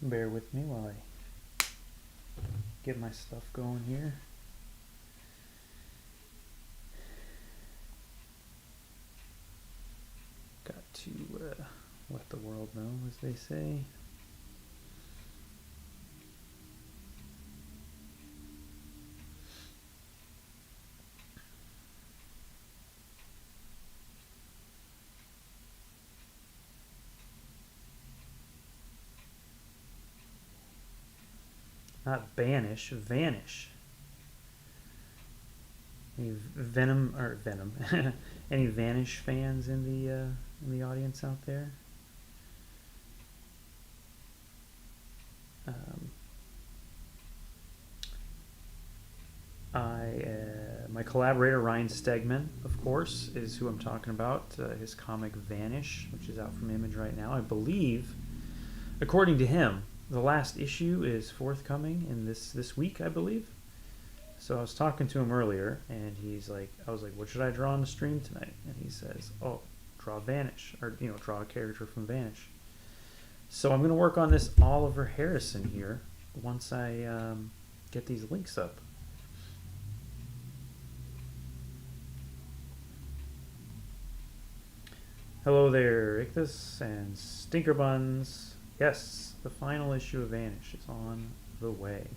Bear with me while I get my stuff going here. Got to let the world know, as they say. Not banish, vanish. Any Venom or Venom? Any Vanish fans in the audience out there? My collaborator Ryan Stegman, of course, is who I'm talking about. His comic Vanish, which is out from Image right now, I believe. According to him, the last issue is forthcoming in this week, I believe. So I was talking to him earlier, and I was like, what should I draw on the stream tonight? And he says, oh, draw Vanish, or draw a character from Vanish. So I'm going to work on this Oliver Harrison here once I get these links up. Hello there, Ichthus and Stinkerbuns. Yes, the final issue of Vanish is on the way.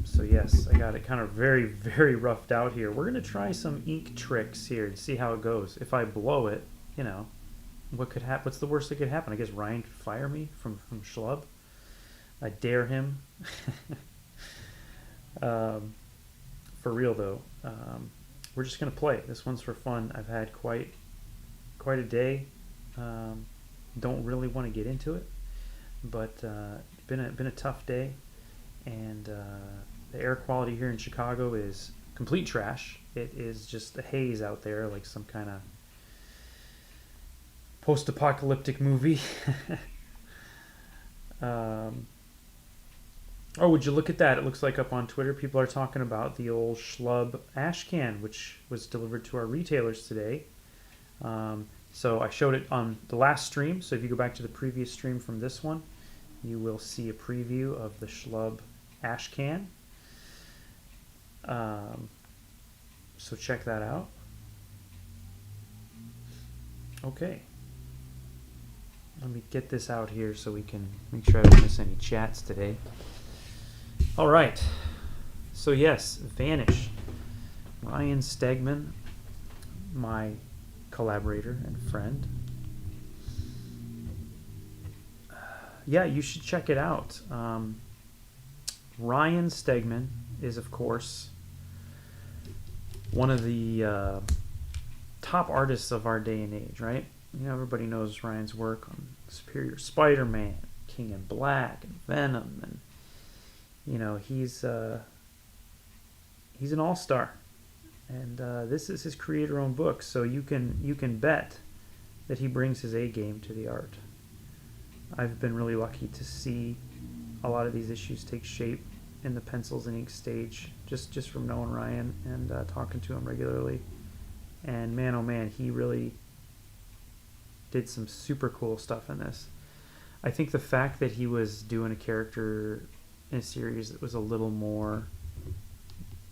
So yes, I got it kind of very, very roughed out here. We're going to try some ink tricks here to see how it goes. If I blow it, what could happen? What's the worst that could happen? I guess Ryan could fire me from Schlub. I dare him. For real though, we're just going to play. This one's for fun. I've had quite a day. Don't really want to get into it, but it's been a tough day, and the air quality here in Chicago is complete trash. It is just a haze out there, like some kind of post-apocalyptic movie. Oh, would you look at that? It looks like up on Twitter people are talking about the old Schlub ash can, which was delivered to our retailers today. So I showed it on the last stream. So if you go back to the previous stream from this one, you will see a preview of the Schlub ash can. So check that out. Okay. Let me get this out here so we can make sure I don't miss any chats today. All right. So yes, Vanish. Ryan Stegman, my collaborator and friend. Yeah, you should check it out. Ryan Stegman is, of course, one of the top artists of our day and age, right? Everybody knows Ryan's work on Superior Spider-Man, King in Black, and Venom, and he's an all-star. And this is his creator-owned book, so you can bet that he brings his A game to the art. I've been really lucky to see a lot of these issues take shape in the pencils and ink stage, just from knowing Ryan and talking to him regularly. And man, oh man, he really did some super cool stuff in this. I think the fact that he was doing a character in a series that was a little more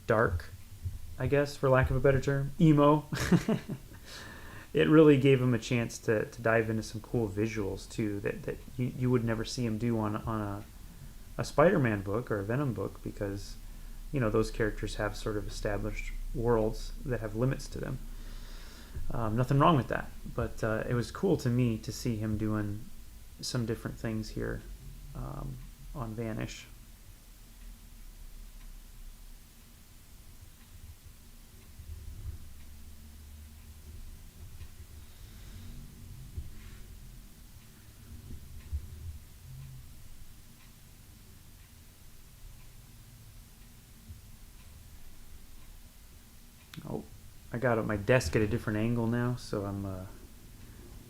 dark, I guess, for lack of a better term, emo, it really gave him a chance to dive into some cool visuals too that you would never see him do on a Spider-Man book or a Venom book, because those characters have sort of established worlds that have limits to them. Nothing wrong with that, but it was cool to me to see him doing some different things here on Vanish. Oh, I got my desk at a different angle now, so I'm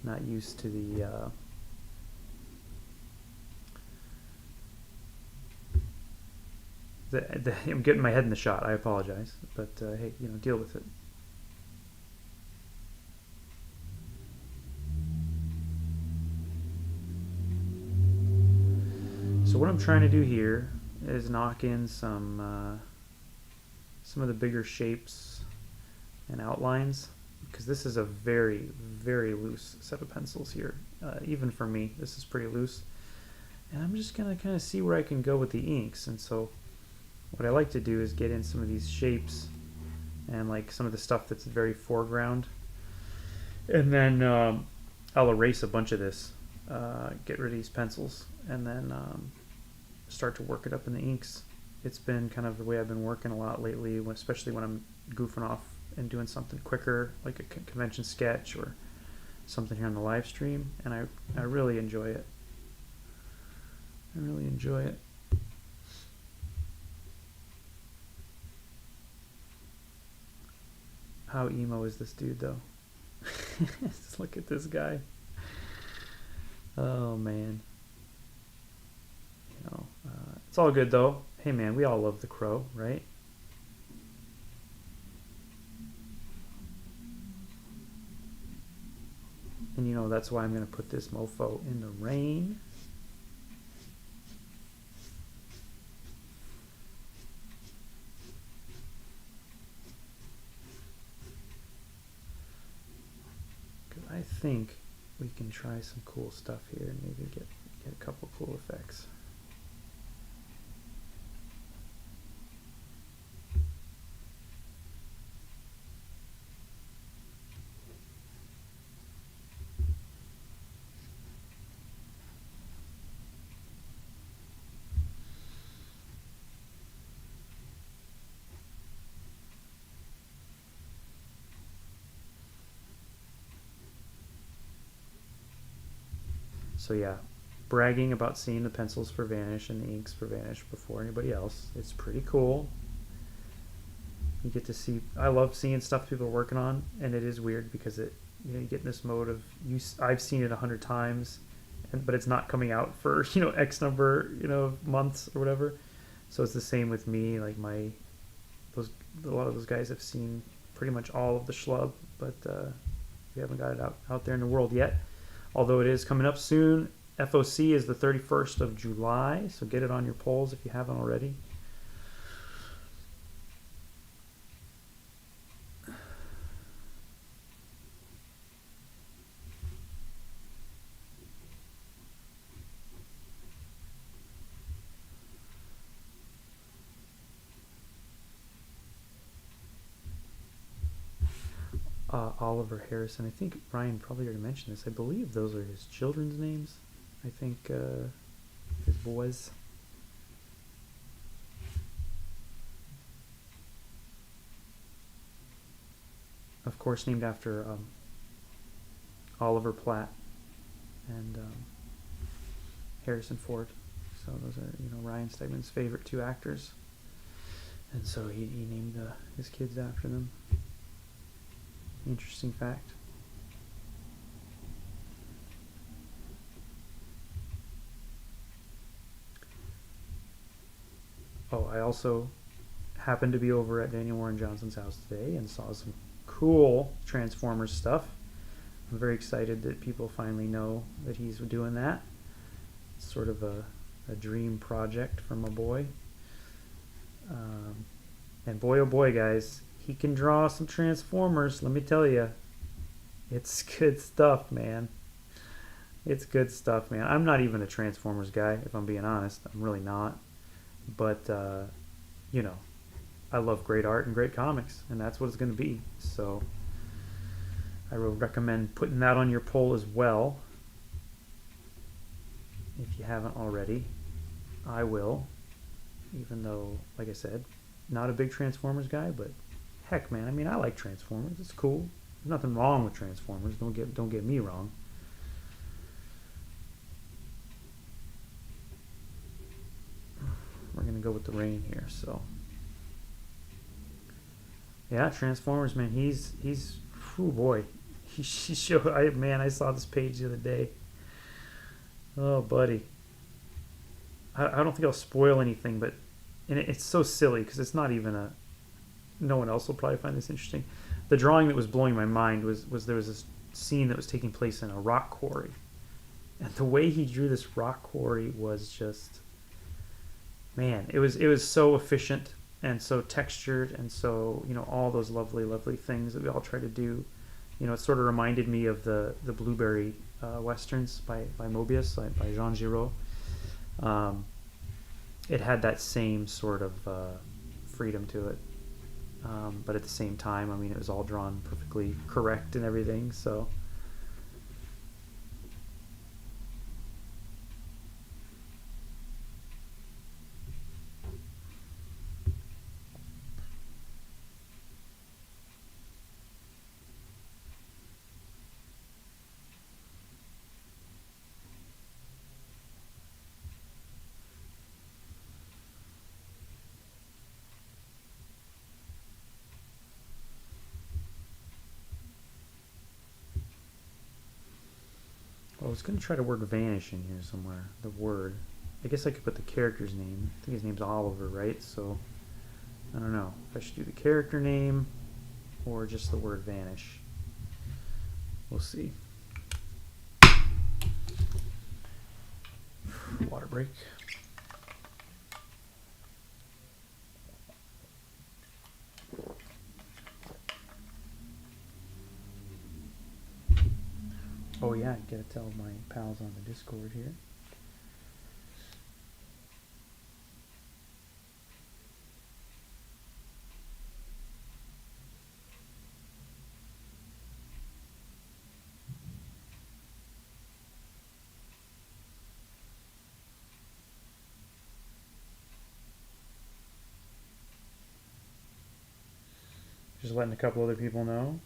not used to I'm getting my head in the shot. I apologize, but hey, deal with it. So what I'm trying to do here is knock in some of the bigger shapes and outlines, because this is a very, very loose set of pencils here. Even for me, this is pretty loose. And I'm just going to kind of see where I can go with the inks. And so what I like to do is get in some of these shapes and like some of the stuff that's very foreground. And then I'll erase a bunch of this, get rid of these pencils, and then start to work it up in the inks. It's been kind of the way I've been working a lot lately, especially when I'm goofing off and doing something quicker, like a convention sketch or something here on the live stream, and I really enjoy it. I really enjoy it. How emo is this dude, though? Just look at this guy. Oh, man. You know, it's all good, though. Hey, man, we all love the Crow, right? And, you know, that's why I'm going to put this mofo in the rain. I think we can try some cool stuff here and maybe get a couple cool effects. So yeah, bragging about seeing the pencils for Vanish and the inks for Vanish before anybody else. It's pretty cool. You get to see, I love seeing stuff people are working on, and it is weird because you get in this mode of, I've seen it 100 times, but it's not coming out for, X number, of months or whatever. So it's the same with me, like a lot of those guys have seen pretty much all of the schlub, but we haven't got it out there in the world yet. Although it is coming up soon. FOC is the 31st of July, so get it on your polls if you haven't already. Oliver Harrison. I think Ryan probably already mentioned this. I believe those are his children's names. I think his boys. Of course, named after Oliver Platt and Harrison Ford. So those are Ryan Stegman's favorite two actors, and so he named his kids after them. Interesting fact. Oh, I also happened to be over at Daniel Warren Johnson's house today and saw some cool Transformers stuff. I'm very excited that people finally know that he's doing that. It's sort of a dream project for my boy. And boy, oh boy, guys, he can draw some Transformers, let me tell you. It's good stuff, man. It's good stuff, man. I'm not even a Transformers guy, if I'm being honest. I'm really not. But, I love great art and great comics, and that's what it's going to be. So I would recommend putting that on your poll as well. If you haven't already, I will. Even though, like I said, not a big Transformers guy, but heck, man, I mean, I like Transformers. It's cool. There's nothing wrong with Transformers. Don't get me wrong. We're gonna go with the rain here. So, yeah, Transformers, man. He's oh boy. He showed. I saw this page the other day. Oh, buddy. I don't think I'll spoil anything, but it's so silly because it's not even no one else will probably find this interesting. The drawing that was blowing my mind was there was this scene that was taking place in a rock quarry, and the way he drew this rock quarry was just man, it was so efficient and so textured and so, all those lovely things that we all try to do. It sort of reminded me of the Blueberry westerns by Mobius, by Jean Giraud. Um, it had that same sort of freedom to it, but at the same time, I mean, it was all drawn perfectly correct and everything. So I was going to try to work vanish in here somewhere. The word. I guess I could put the character's name. I think his name's Oliver, right? So I don't know if I should do the character name or just the word vanish. We'll see. Water break. Oh yeah, I gotta tell my pals on the Discord here. Just letting a couple other people know.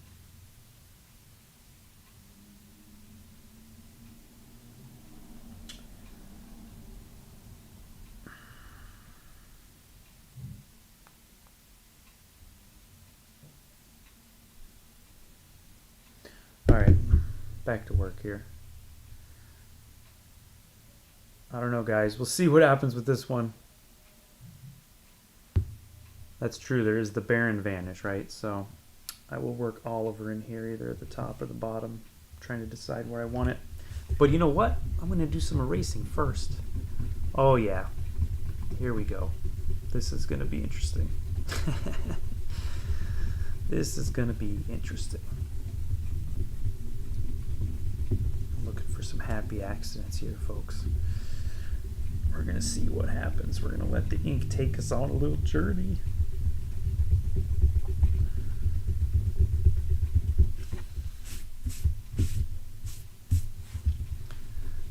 Alright, back to work here. I don't know, guys. We'll see what happens with this one. That's true. There is the Baron Vanish, right? So I will work Oliver in here, either at the top or the bottom. I'm trying to decide where I want it. But you know what? I'm going to do some erasing first. Oh, yeah. Here we go. This is going to be interesting. This is going to be interesting. I'm looking for some happy accidents here, folks. We're going to see what happens. We're going to let the ink take us on a little journey.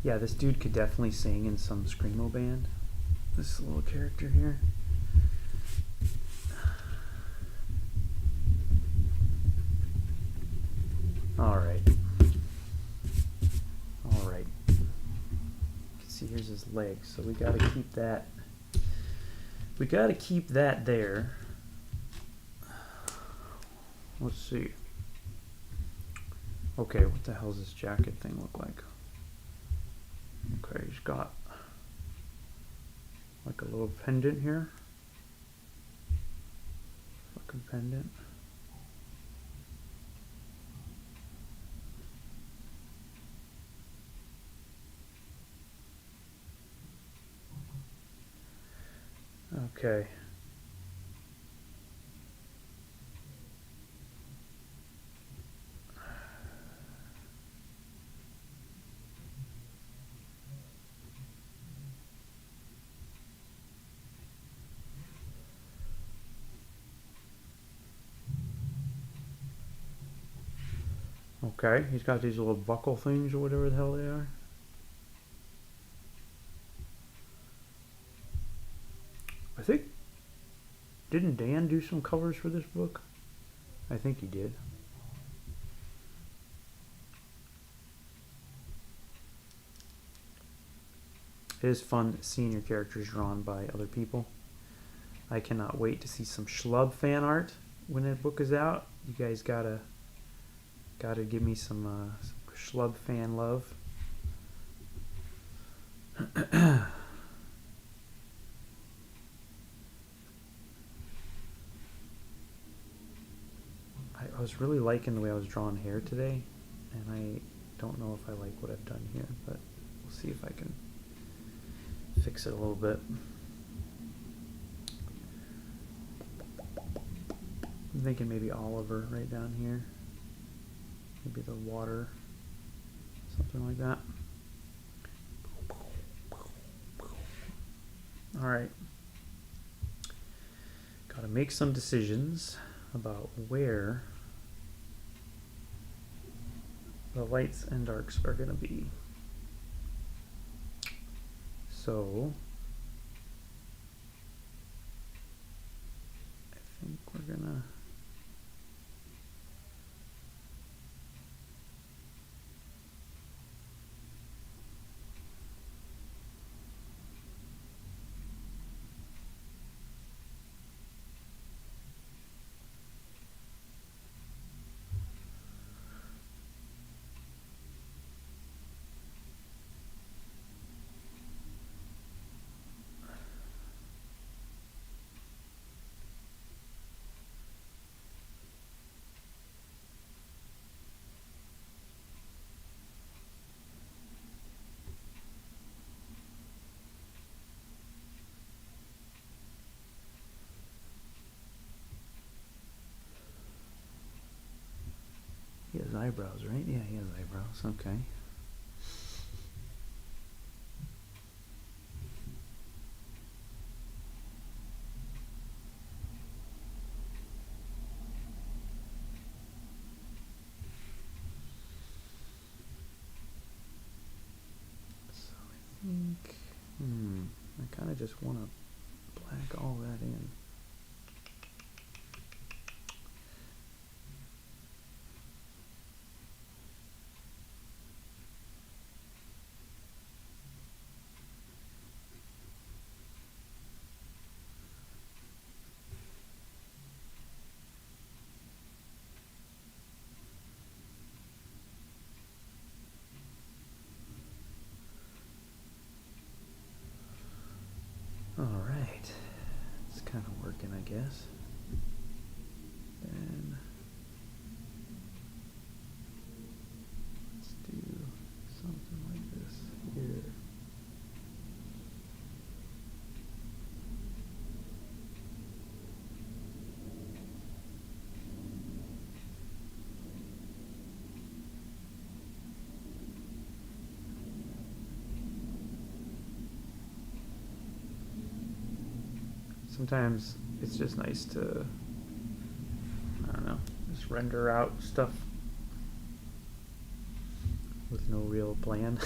Yeah, this dude could definitely sing in some screamo band. This little character here. Alright. Alright. You can see here's his leg, so we gotta keep that. We gotta keep that there. Let's see. Okay, what the hell does this jacket thing look like? Okay, he's got like a little pendant here. Fucking pendant. Okay. Okay, he's got these little buckle things or whatever the hell they are. I think, didn't Dan do some covers for this book? I think he did. It is fun seeing your characters drawn by other people. I cannot wait to see some Schlub fan art when that book is out. You guys gotta give me some Schlub fan love. I was really liking the way I was drawing hair today, and I don't know if I like what I've done here, but we'll see if I can fix it a little bit. I'm thinking maybe Oliver right down here. Maybe the water, something like that. All right. Got to make some decisions about where the lights and darks are going to be. So I think we're going to He has eyebrows, right? Yeah, he has eyebrows. Okay. So I think, I kind of just want to black all that in. All right, it's kind of working, I guess. And let's do something like this here. Sometimes it's just nice to, I don't know, just render out stuff with no real plan.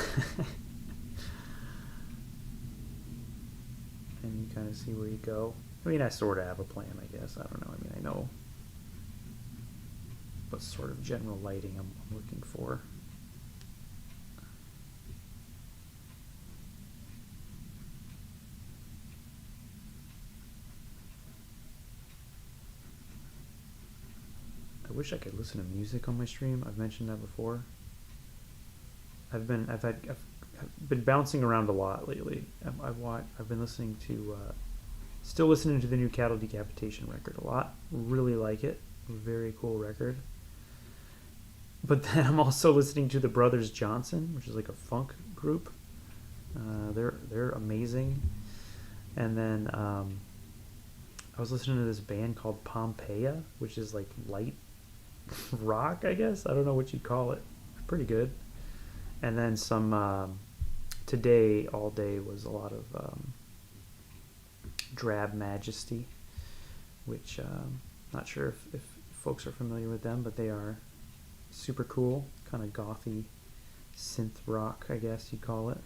And you kind of see where you go. I mean, I sort of have a plan, I guess. I don't know. I mean, I know what sort of general lighting I'm looking for. I wish I could listen to music on my stream. I've mentioned that before. I've been bouncing around a lot lately. I've been listening to, still listening to the new Cattle Decapitation record a lot. Really like it. Very cool record. But then I'm also listening to the Brothers Johnson, which is like a funk group. They're amazing. And then I was listening to this band called Pompeia, which is like light rock, I guess. I don't know what you'd call it. It's pretty good. And then some today all day was a lot of Drab Majesty, which not sure if folks are familiar with them, but they are super cool, kind of gothy synth rock, I guess you'd call it.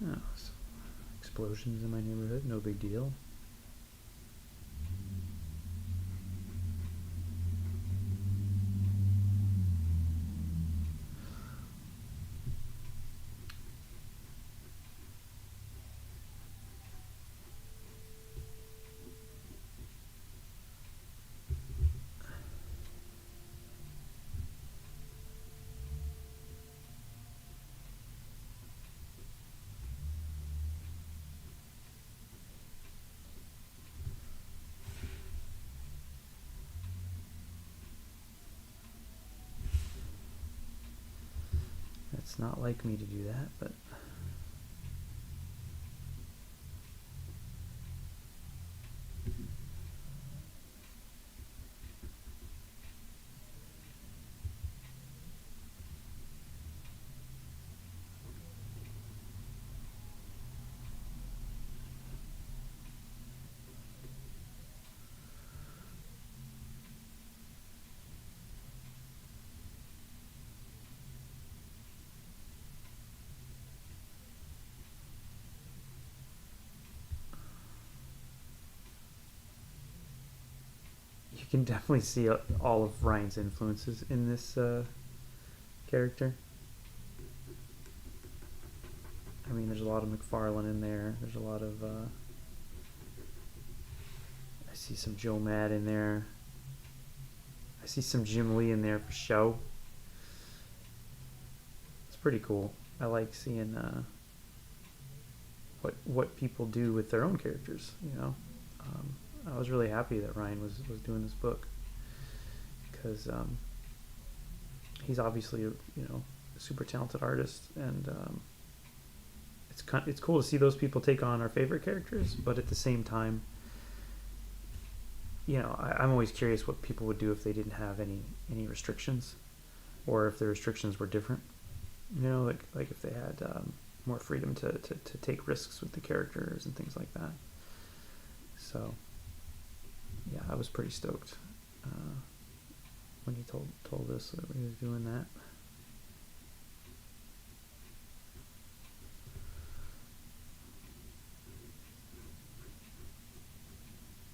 Oh, so explosions in my neighborhood, no big deal. It's not like me to do that, but you can definitely see all of Ryan's influences in this character. I mean, there's a lot of McFarlane in there. There's a lot of I see some Joe Mad in there. I see some Jim Lee in there for show. It's pretty cool. I like seeing what people do with their own characters. You know, I was really happy that Ryan was doing this book because he's obviously a super talented artist, and it's cool to see those people take on our favorite characters, but at the same time, I'm always curious what people would do if they didn't have any restrictions, or if the restrictions were different. Like if they had more freedom to take risks with the characters and things like that. So yeah, I was pretty stoked when he told us that he was doing that.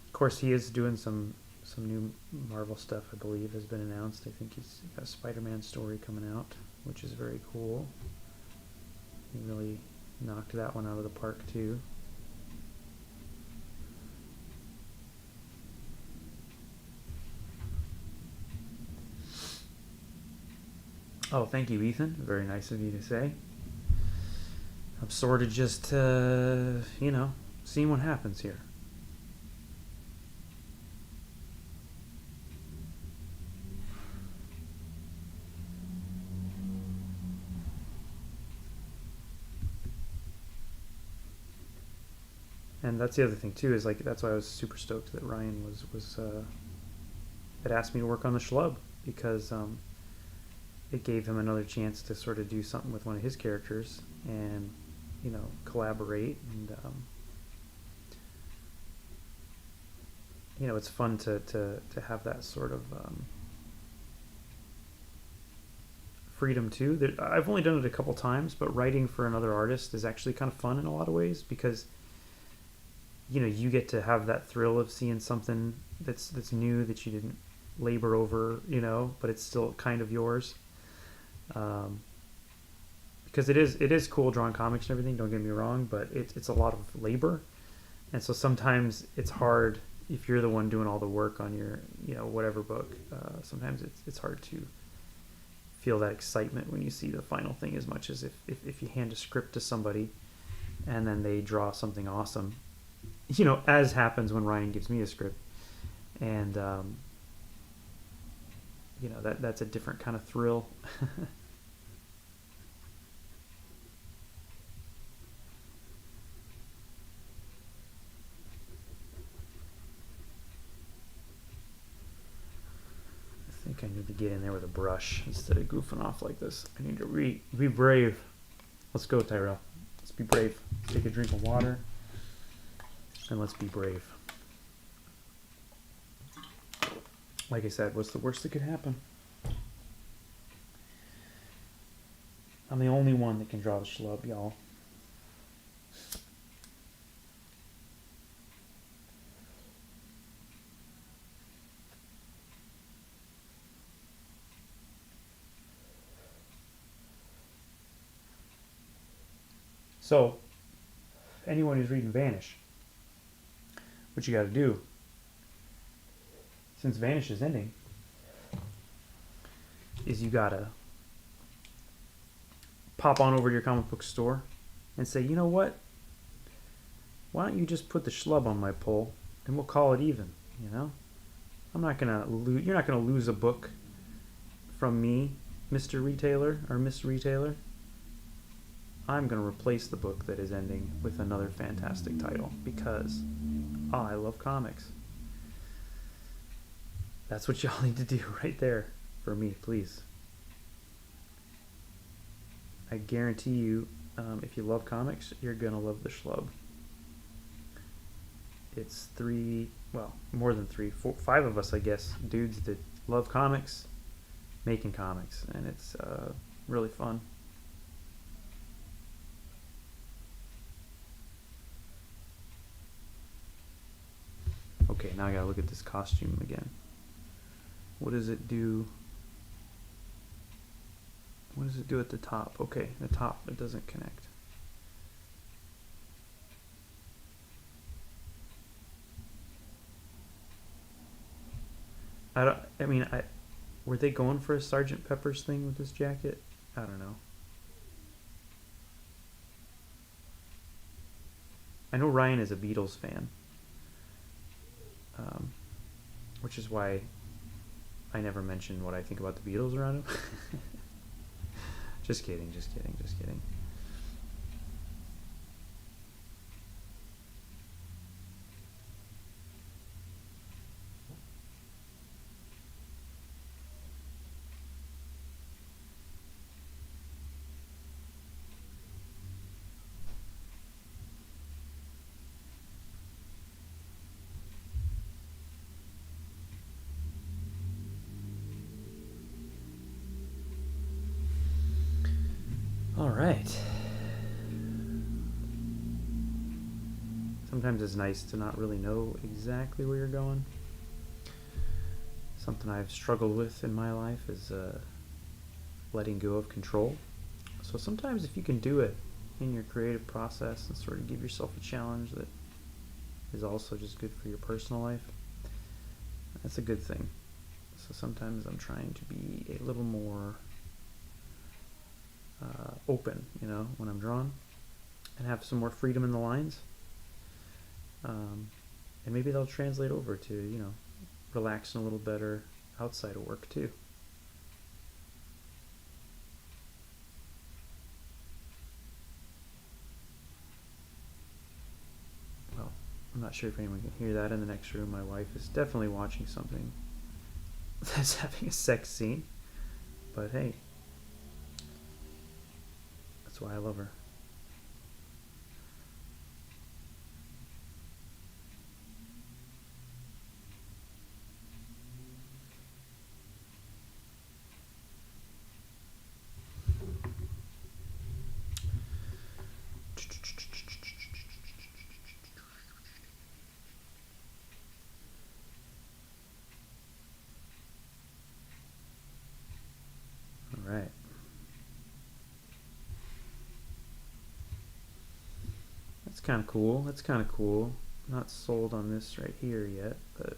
Of course, he is doing some new Marvel stuff, I believe, has been announced. I think he's got a Spider-Man story coming out, which is very cool. He really knocked that one out of the park, too. Oh, thank you, Ethan. Very nice of you to say. I'm sort of just, seeing what happens here. And that's the other thing too, is that's why I was super stoked that Ryan was had asked me to work on the Schlub, because it gave him another chance to sort of do something with one of his characters and collaborate, and it's fun to have that sort of freedom too. I've only done it a couple times, but writing for another artist is actually kind of fun in a lot of ways, because you get to have that thrill of seeing something that's new that you didn't labor over, but it's still kind of yours. Because it is cool drawing comics and everything, don't get me wrong, but it's a lot of labor, and so sometimes it's hard if you're the one doing all the work on your whatever book. Sometimes it's hard to feel that excitement when you see the final thing, as much as if you hand a script to somebody and then they draw something awesome, as happens when Ryan gives me a script, and that's a different kind of thrill. I think I need to get in there with a brush instead of goofing off like this. I need to be brave. Let's go, Tyrell. Let's be brave. Let's take a drink of water, and let's be brave. Like I said, what's the worst that could happen? I'm the only one that can draw the Schlub, y'all. So, anyone who's reading VANISH, what you got to do, since VANISH is ending, is you got to pop on over to your comic book store and say, you know what? Why don't you just put the Schlub on my pull and we'll call it even, I'm not gonna you're not gonna lose a book from me, Mr. Retailer or Miss Retailer. I'm going to replace the book that is ending with another fantastic title because I love comics. That's what y'all need to do right there for me, please. I guarantee you, if you love comics, you're going to love the Schlub. It's more than 5 of us, I guess, dudes that love comics, making comics, and it's really fun. Okay, now I gotta look at this costume again. What does it do? What does it do at the top? Okay, the top, it doesn't connect. Were they going for a Sergeant Pepper's thing with this jacket? I don't know. I know Ryan is a Beatles fan, which is why I never mention what I think about the Beatles around him. Just kidding. All right. Sometimes it's nice to not really know exactly where you're going. Something I've struggled with in my life is letting go of control. So sometimes if you can do it in your creative process and sort of give yourself a challenge that is also just good for your personal life, that's a good thing. So sometimes I'm trying to be a little more open, when I'm drawing, and have some more freedom in the lines. And maybe they'll translate over to, relaxing a little better outside of work too. Well, I'm not sure if anyone can hear that in the next room. My wife is definitely watching something that's having a sex scene, but hey, that's why I love her. All right. That's kind of cool. Not sold on this right here yet, but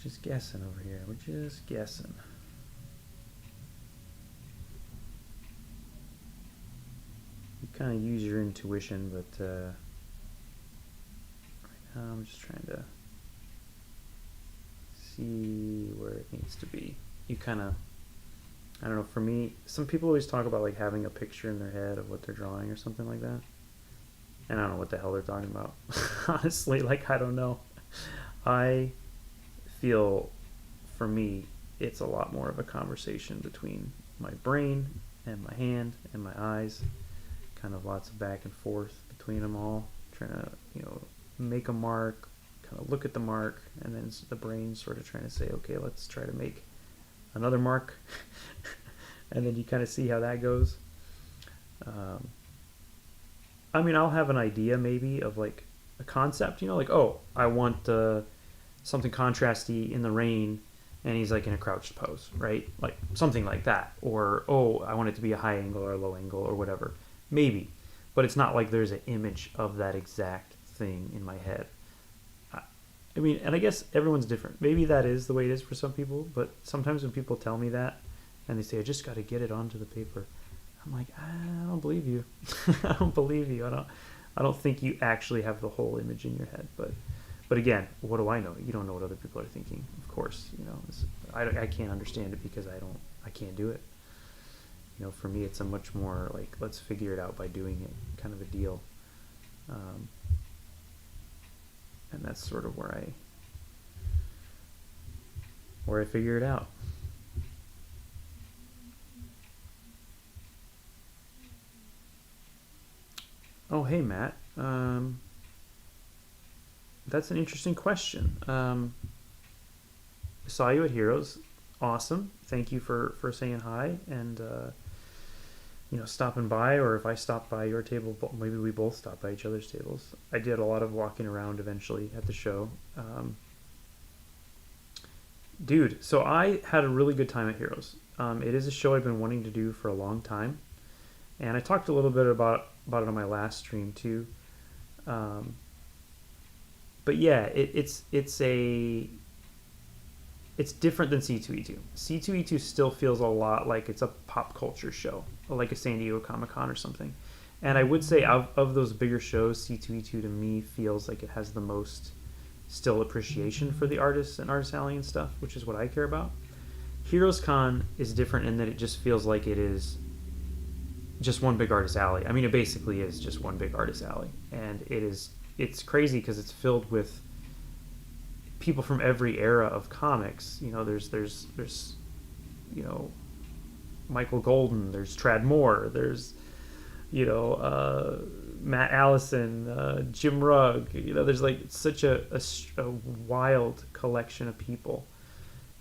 we're just guessing over here. We're just guessing. You kind of use your intuition, but right now I'm just trying to see where it needs to be. You kind of, I don't know, for me, some people always talk about like having a picture in their head of what they're drawing or something like that. And I don't know what the hell they're talking about. Honestly, I don't know. I feel, for me, it's a lot more of a conversation between my brain and my hand and my eyes, kind of lots of back and forth between them all, trying to, make a mark, kind of look at the mark, and then the brain sort of trying to say, okay, let's try to make another mark. And then you kind of see how that goes. I'll have an idea maybe of like a concept, like, oh, I want something contrasty in the rain, and he's like in a crouched pose, right? Like something like that. Or, oh, I want it to be a high angle or a low angle or whatever. Maybe. But it's not like there's an image of that exact thing in my head. And I guess everyone's different. Maybe that is the way it is for some people, but sometimes when people tell me that and they say, I just got to get it onto the paper, I'm like, I don't believe you. I don't believe you. I don't think you actually have the whole image in your head. But again, what do I know? You don't know what other people are thinking, of course. I can't understand it because I can't do it. For me, it's a much more like, let's figure it out by doing it kind of a deal. And that's sort of where I figure it out. Oh, hey, Matt. That's an interesting question. Saw you at Heroes. Awesome. Thank you for saying hi and, stopping by, or if I stop by your table, maybe we both stop by each other's tables. I did a lot of walking around eventually at the show. Dude, so I had a really good time at Heroes. It is a show I've been wanting to do for a long time. And I talked a little bit about it on my last stream too. But yeah, it's different than C2E2. C2E2 still feels a lot like it's a pop culture show, like a San Diego Comic-Con or something. And I would say of those bigger shows, C2E2 to me feels like it has the most still appreciation for the artists and artist alley and stuff, which is what I care about. Heroes Con is different in that it just feels like it is just one big artist alley. It basically is just one big artist alley. And it's crazy because it's filled with people from every era of comics. There's Michael Golden, there's Trad Moore, there's Matt Allison, Jim Rugg. There's like such a wild collection of people,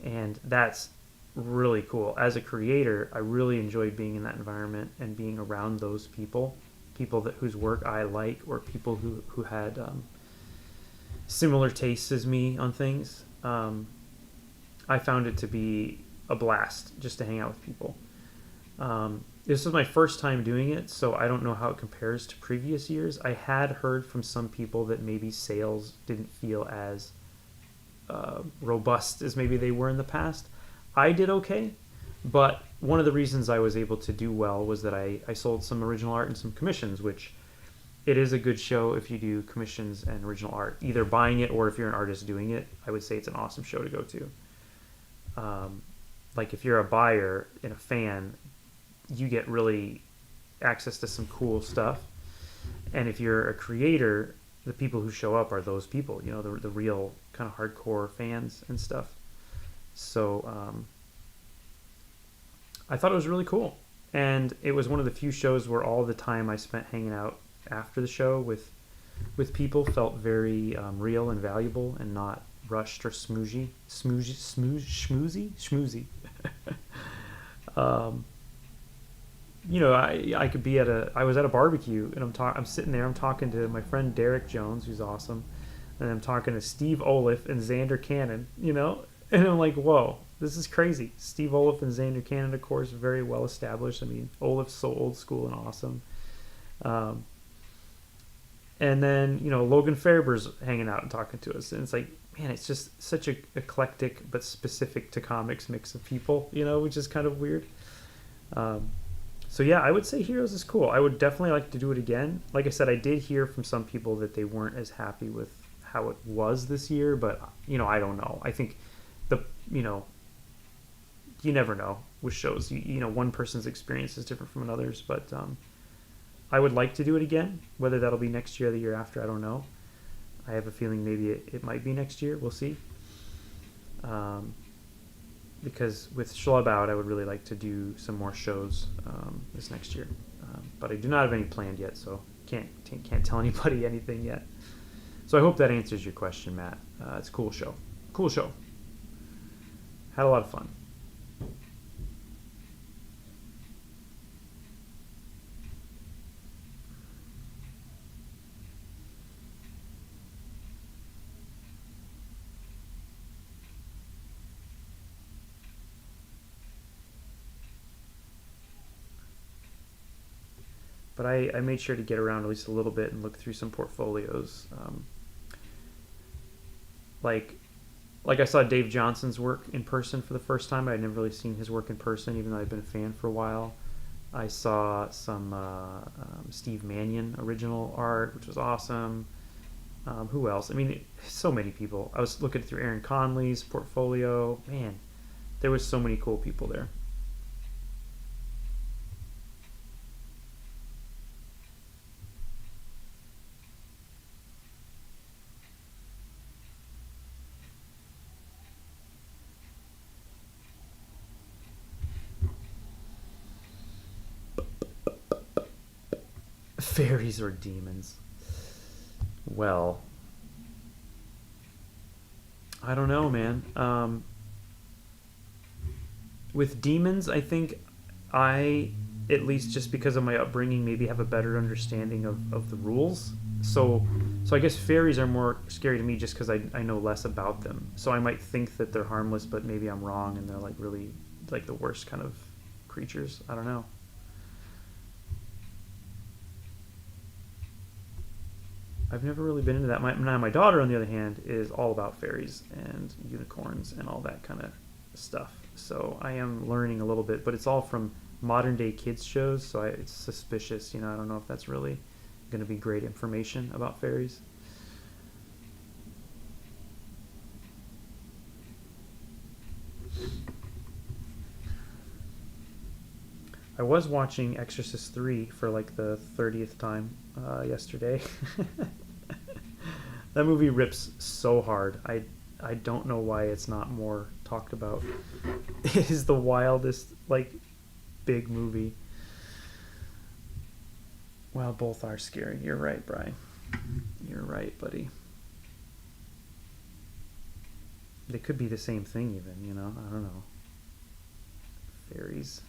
and that's really cool. As a creator, I really enjoyed being in that environment and being around those people whose work I like, or people who had similar tastes as me on things. I found it to be a blast just to hang out with people. This was my first time doing it, so I don't know how it compares to previous years. I had heard from some people that maybe sales didn't feel as robust as maybe they were in the past. I did okay, but one of the reasons I was able to do well was that I sold some original art and some commissions, which it is a good show if you do commissions and original art, either buying it or if you're an artist doing it. I would say it's an awesome show to go to. Like if you're a buyer and a fan, you get really access to some cool stuff. And if you're a creator, the people who show up are those people, the real kind of hardcore fans and stuff. So I thought it was really cool. And it was one of the few shows where all the time I spent hanging out after the show with people felt very real and valuable and not rushed or schmoozy. I could be I was at a barbecue and I'm sitting there, I'm talking to my friend Derek Jones, who's awesome, and I'm talking to Steve Oliff and Xander Cannon, and I'm like, whoa, this is crazy. Steve Oliff and Xander Cannon, of course, very well established. Oliff's so old school and awesome. And then, Logan Faber's hanging out and talking to us. And it's like, man, it's just such a eclectic but specific to comics mix of people, which is kind of weird. So yeah, I would say Heroes is cool. I would definitely like to do it again. Like I said, I did hear from some people that they weren't as happy with how it was this year, but, I don't know. I think you never know with shows. One person's experience is different from another's, but I would like to do it again. Whether that'll be next year or the year after, I don't know. I have a feeling maybe it might be next year. We'll see. because with Schlub out, I would really like to do some more shows this next year. But I do not have any planned yet, so can't tell anybody anything yet. So I hope that answers your question, Matt. It's a cool show. Cool show. Had a lot of fun. But I made sure to get around at least a little bit and look through some portfolios. Like I saw Dave Johnson's work in person for the first time. I'd never really seen his work in person, even though I'd been a fan for a while. I saw some Steve Mannion original art, which was awesome. Who else? I mean, so many people. I was looking through Aaron Conley's portfolio. Man, there was so many cool people there. Fairies or demons? Well, I don't know, man. With demons, I think I, at least just because of my upbringing, maybe have a better understanding of the rules. So I guess fairies are more scary to me just because I know less about them. So I might think that they're harmless, but maybe I'm wrong and they're like really like the worst kind of creatures. I don't know. I've never really been into that. My daughter, on the other hand, is all about fairies and unicorns and all that kind of stuff. So I am learning a little bit, but it's all from modern day kids shows. So it's suspicious. I don't know if that's really going to be great information about fairies. I was watching Exorcist 3 for like the 30th time yesterday. That movie rips so hard. I don't know why it's not more talked about. It is the wildest, like, big movie. Well, both are scary. You're right, Brian. You're right, buddy. They could be the same thing even, I don't know. Fairies.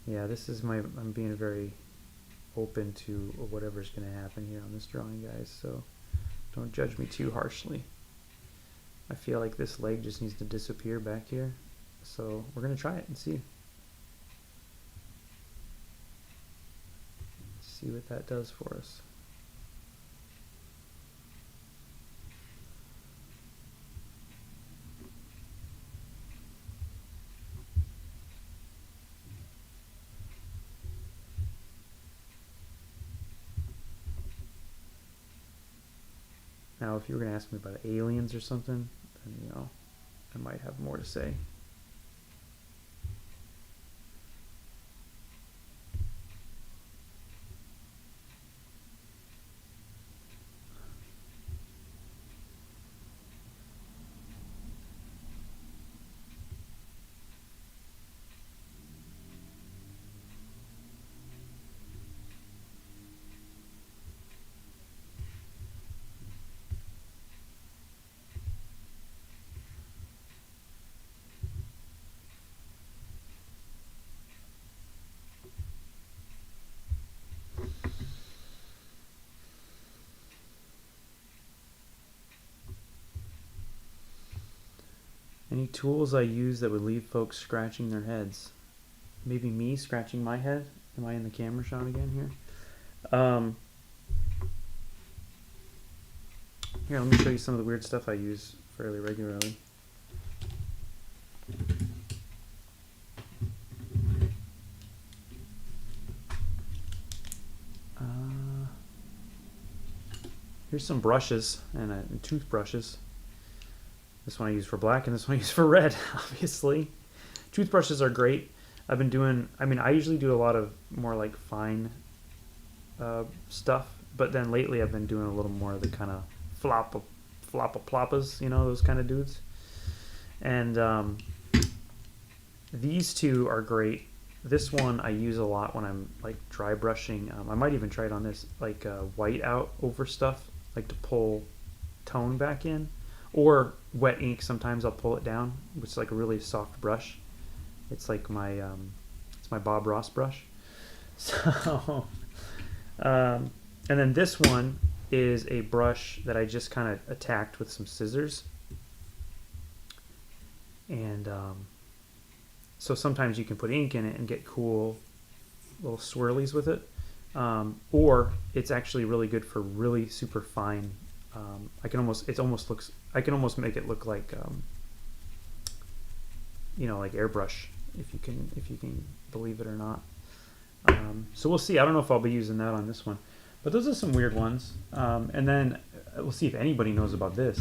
Yeah, I'm being very open to whatever's going to happen here on this drawing, guys, so don't judge me too harshly. I feel like this leg just needs to disappear back here, so we're going to try it and see. See what that does for us. Now, if you were going to ask me about aliens or something, then, I might have more to say. Any tools I use that would leave folks scratching their heads? Maybe me scratching my head? Am I in the camera shot again here? Here, let me show you some of the weird stuff I use fairly regularly. Here's some brushes and toothbrushes. This one I use for black and this one I use for red, obviously. Toothbrushes are great. I've been doing, I mean, I usually do a lot of more like fine stuff, but then lately I've been doing a little more of the kind of floppa-ploppas, you know, those kind of dudes. And these two are great. This one I use a lot when I'm like dry brushing. I might even try it on this, like white out over stuff, like to pull tone back in. Or wet ink, sometimes I'll pull it down, which is like a really soft brush. It's like it's my Bob Ross brush. So, and then this one is a brush that I just kind of attacked with some scissors. And so sometimes you can put ink in it and get cool little swirlies with it. Or it's actually really good for really super fine. I can almost make it look like, you know, like airbrush, if you can believe it or not. So we'll see. I don't know if I'll be using that on this one, but those are some weird ones. And then we'll see if anybody knows about this.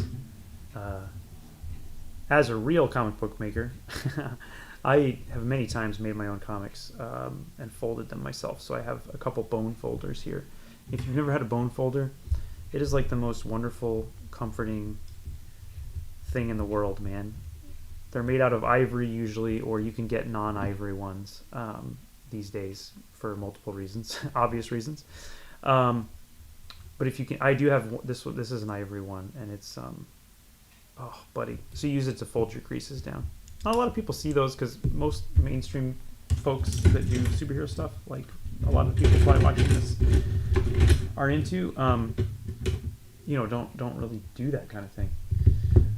As a real comic book maker, I have many times made my own comics and folded them myself. So I have a couple bone folders here. If you've never had a bone folder, it is like the most wonderful, comforting thing in the world, man. They're made out of ivory usually, or you can get non-ivory ones these days for multiple reasons, obvious reasons. But if you can, I do have this. This is an ivory one, and it's oh, buddy. So you use it to fold your creases down. Not a lot of people see those because most mainstream folks that do superhero stuff, like a lot of people probably watching this, are into, you know, don't really do that kind of thing.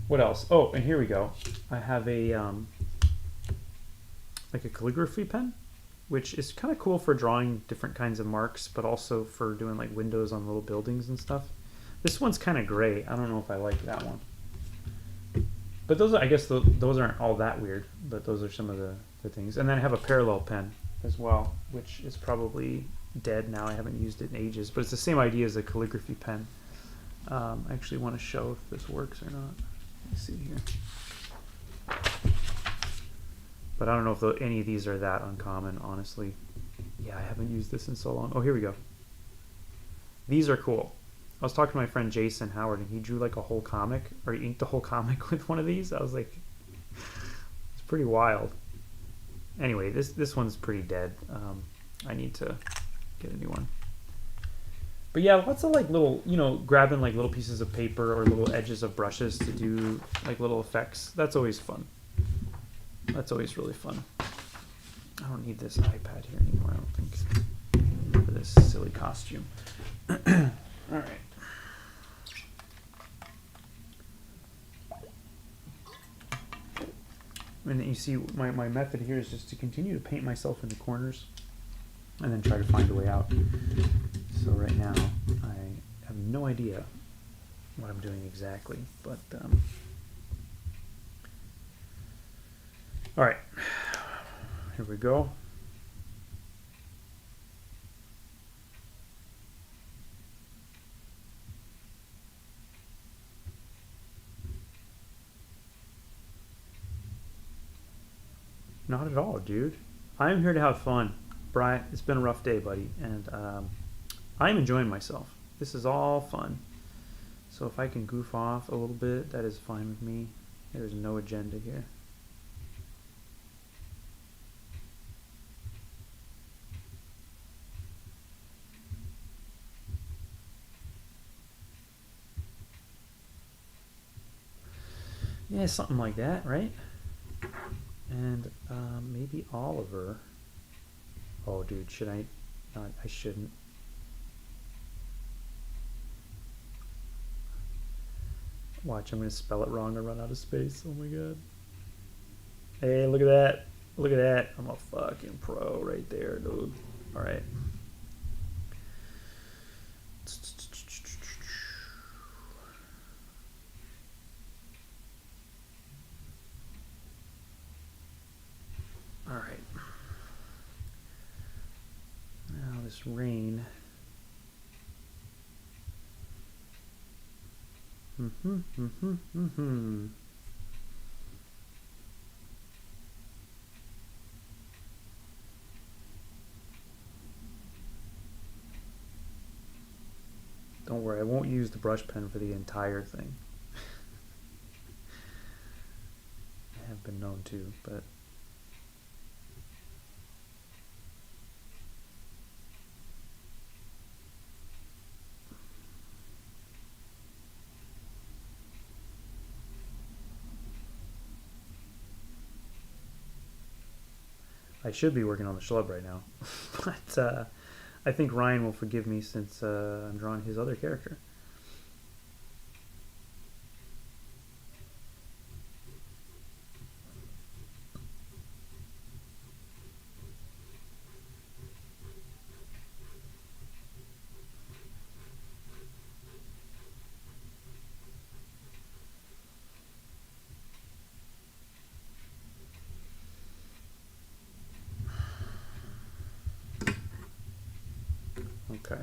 What else? Oh, and here we go. I have a like a calligraphy pen, which is kind of cool for drawing different kinds of marks, but also for doing like windows on little buildings and stuff. This one's kind of gray. I don't know if I like that one. But those are, I guess those aren't all that weird, but those are some of the things. And then I have a parallel pen as well, which is probably dead now. I haven't used it in ages, but it's the same idea as a calligraphy pen. I actually want to show if this works or not. Let's see here. But I don't know if any of these are that uncommon, honestly. Yeah, I haven't used this in so long. Oh, here we go. These are cool. I was talking to my friend Jason Howard, and he drew like a whole comic, or he inked a whole comic with one of these. I was like, it's pretty wild. Anyway, this one's pretty dead. I need to get a new one. But yeah, lots of like little, you know, grabbing like little pieces of paper or little edges of brushes to do like little effects. That's always fun. That's always really fun. I don't need this iPad here anymore, I don't think, for this silly costume. All right. And you see, my method here is just to continue to paint myself in the corners and then try to find a way out. So right now, I have no idea what I'm doing exactly, but all right, here we go. Not at all, dude. I'm here to have fun. Brian, it's been a rough day, buddy, and I'm enjoying myself. This is all fun. So if I can goof off a little bit, that is fine with me. There's no agenda here. Yeah, something like that, right? And maybe Oliver. Oh, dude, should I not? I shouldn't. Watch, I'm going to spell it wrong and run out of space. Oh my god. Hey, look at that. Look at that. I'm a fucking pro right there, dude. All right. All right. Now this rain. where I won't use the brush pen for the entire thing. I have been known to, but I should be working on the schlub right now. But I think Ryan will forgive me since I'm drawing his other character. Okay.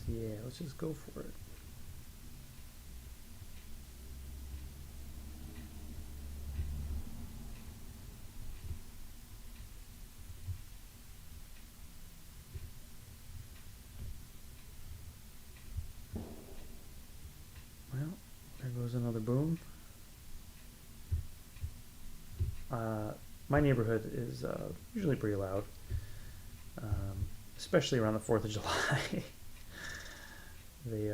So yeah, let's just go for it. Well, there goes another boom. My neighborhood is usually pretty loud, especially around the 4th of July. They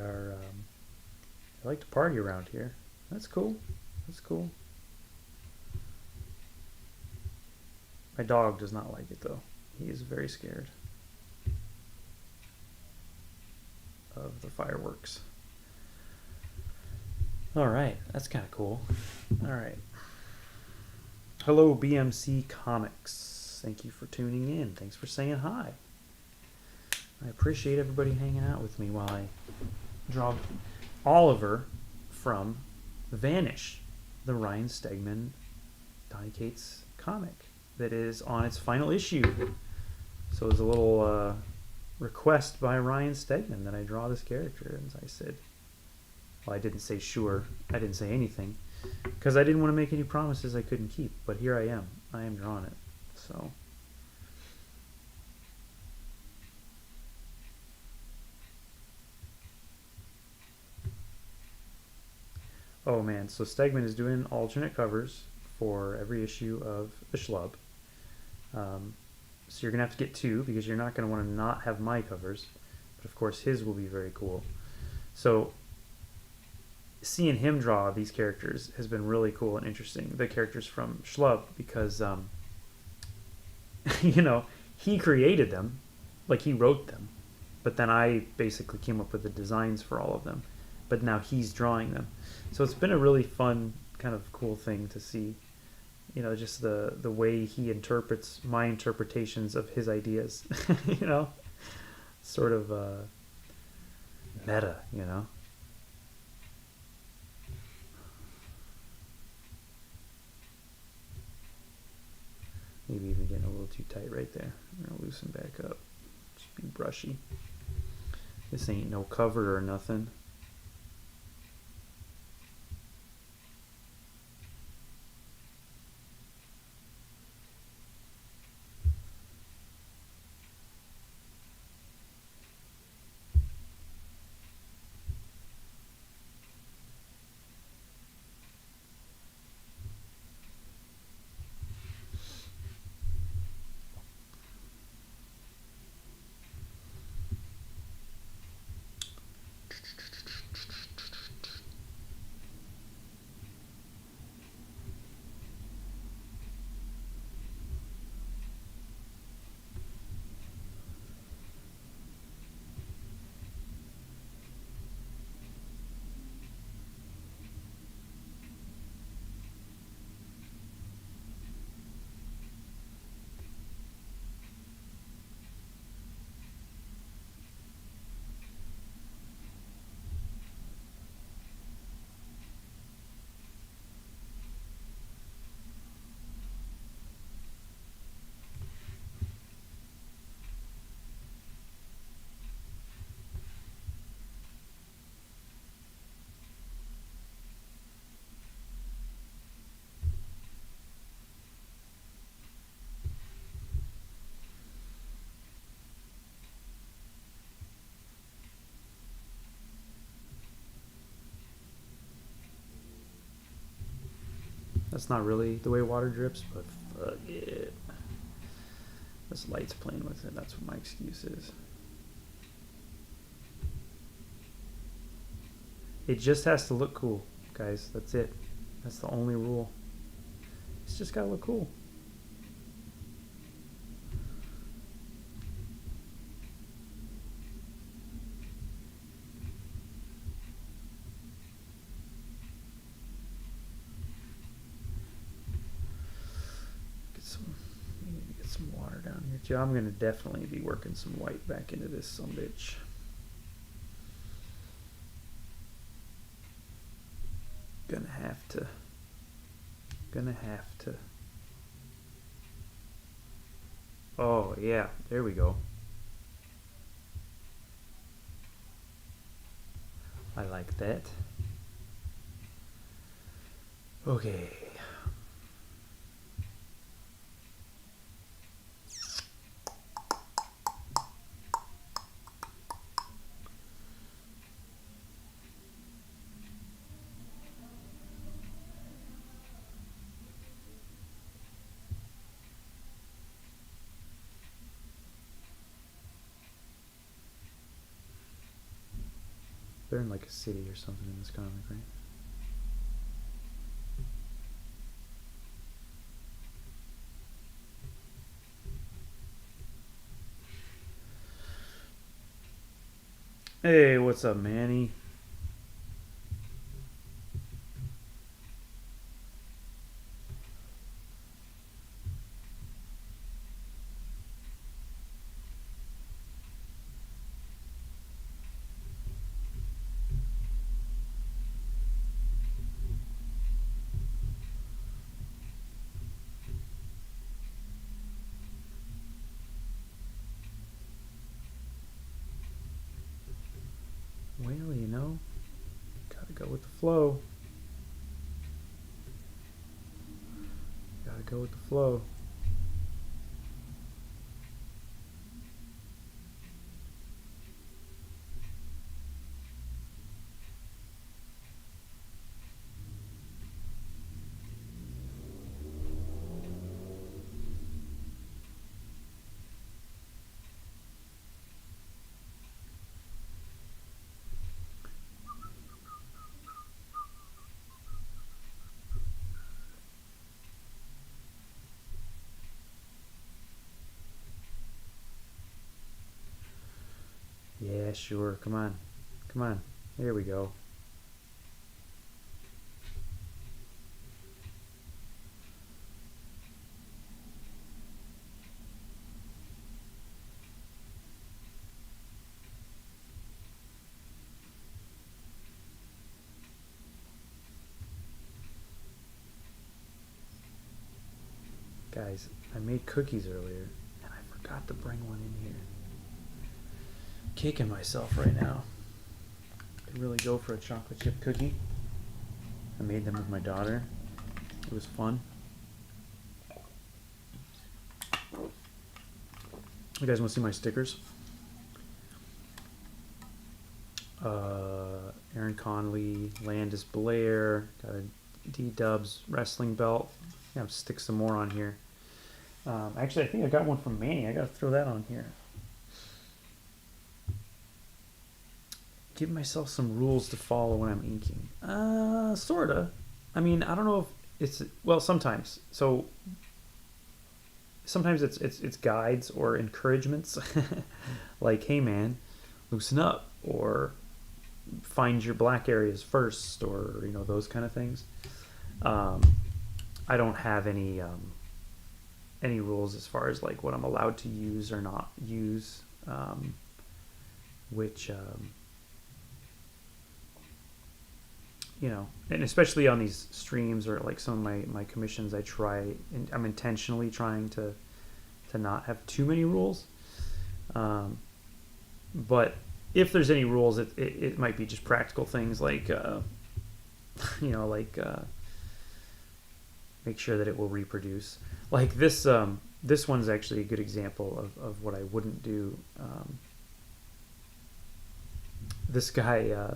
like to party around here. That's cool. That's cool. My dog does not like it though. He is very scared of the fireworks. All right, that's kind of cool. All right. Hello, BMC Comics. Thank you for tuning in. Thanks for saying hi. I appreciate everybody hanging out with me while I draw Oliver from VANISH, the Ryan Stegman, Donny Cates comic that is on its final issue. So it was a little request by Ryan Stegman that I draw this character, and I said, well, I didn't say sure. I didn't say anything because I didn't want to make any promises I couldn't keep. But here I am. I am drawing it. So. Oh man, so Stegman is doing alternate covers for every issue of the Schlub. So you're going to have to get 2 because you're not going to want to not have my covers. But of course his will be very cool. So seeing him draw these characters has been really cool and interesting. The characters from Schlub because, you know, he created them, like he wrote them. But then I basically came up with the designs for all of them. But now he's drawing them. So it's been a really fun, kind of cool thing to see. You know, just the way he interprets my interpretations of his ideas. You know, sort of meta, you know. Maybe even getting a little too tight right there. I'm gonna loosen back up. Just be brushy. This ain't no cover or nothing. That's not really the way water drips, but fuck it. This light's playing with it. That's what my excuse is. It just has to look cool, guys. That's it. That's the only rule. It's just gotta look cool. Get some water down here too. I'm gonna definitely be working some white back into this sumbitch. Gonna have to. Oh yeah, there we go. I like that. Okay. They're in like a city or something in this comic, right? Hey, what's up, Manny? Well, you know, gotta go with the flow. Gotta go with the flow. Yeah, sure. Come on. Come on. There we go. Guys, I made cookies earlier, and I forgot to bring one in here. Kicking myself right now. Could really go for a chocolate chip cookie. I made them with my daughter. It was fun. You guys want to see my stickers? Aaron Conley, Landis Blair, got a D-Dubs wrestling belt. Yeah, I'll stick some more on here. Actually, I think I got one from Manny. I got to throw that on here. Give myself some rules to follow when I'm inking. Sorta. I mean, I don't know if it's, well, sometimes. So sometimes it's guides or encouragements, like, hey man, loosen up, or find your black areas first, or you know, those kind of things. I don't have any rules as far as like what I'm allowed to use or not use, which you know, and especially on these streams or like some of my commissions, I'm intentionally trying to not have too many rules. But if there's any rules, it might be just practical things like, you know, like make sure that it will reproduce. Like this one's actually a good example of what I wouldn't do. This guy,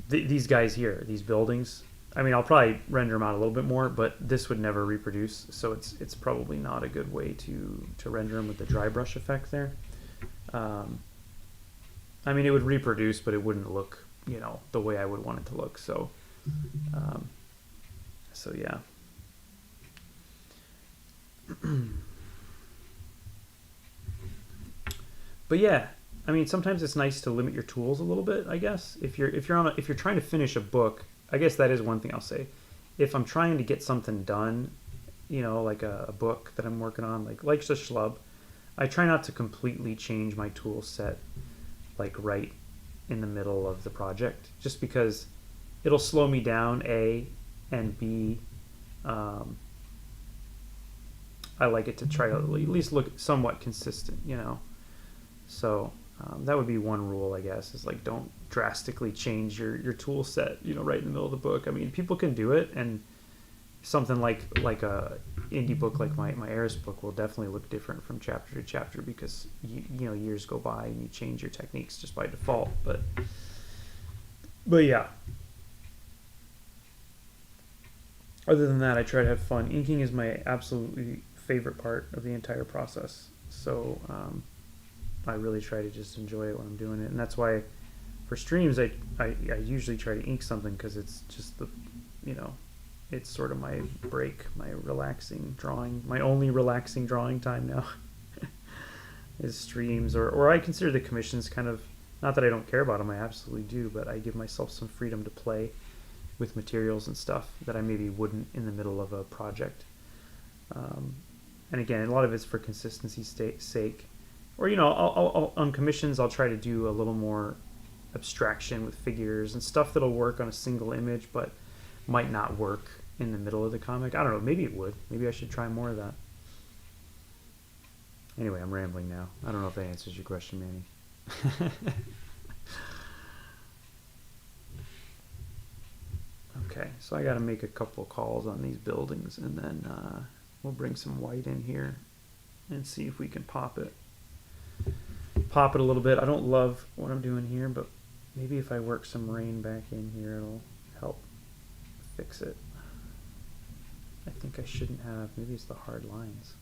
these guys here, these buildings, I mean, I'll probably render them out a little bit more, but this would never reproduce, so it's probably not a good way to render them with the dry brush effect there. I mean, it would reproduce, but it wouldn't look, you know, the way I would want it to look. So, so yeah. But yeah, I mean, sometimes it's nice to limit your tools a little bit, I guess. If you're trying to finish a book, I guess that is one thing I'll say. If I'm trying to get something done, you know, like a book that I'm working on, like the Schlub, I try not to completely change my tool set, like right in the middle of the project, just because it'll slow me down, A, and B, I like it to try to at least look somewhat consistent, you know. So that would be one rule, I guess, is like don't drastically change your tool set, you know, right in the middle of the book. I mean, people can do it, and something like a indie book like my Eris book will definitely look different from chapter to chapter because you know, years go by and you change your techniques just by default. But yeah. Other than that, I try to have fun. Inking is my absolutely favorite part of the entire process. So I really try to just enjoy it when I'm doing it, and that's why for streams I usually try to ink something, because it's just the, you know, it's sort of my break, my relaxing drawing, my only relaxing drawing time now is streams, or I consider the commissions kind of, not that I don't care about them, I absolutely do, but I give myself some freedom to play with materials and stuff that I maybe wouldn't in the middle of a project. And again, a lot of it's for consistency's sake. Or, you know, I'll on commissions, I'll try to do a little more abstraction with figures and stuff that'll work on a single image, but might not work in the middle of the comic. I don't know. Maybe it would. Maybe I should try more of that. Anyway, I'm rambling now. I don't know if that answers your question, Manny. Okay, so I got to make a couple calls on these buildings, and then we'll bring some white in here and see if we can pop it a little bit. I don't love what I'm doing here, but maybe if I work some rain back in here, it'll help fix it. I think I shouldn't have. Maybe it's the hard lines.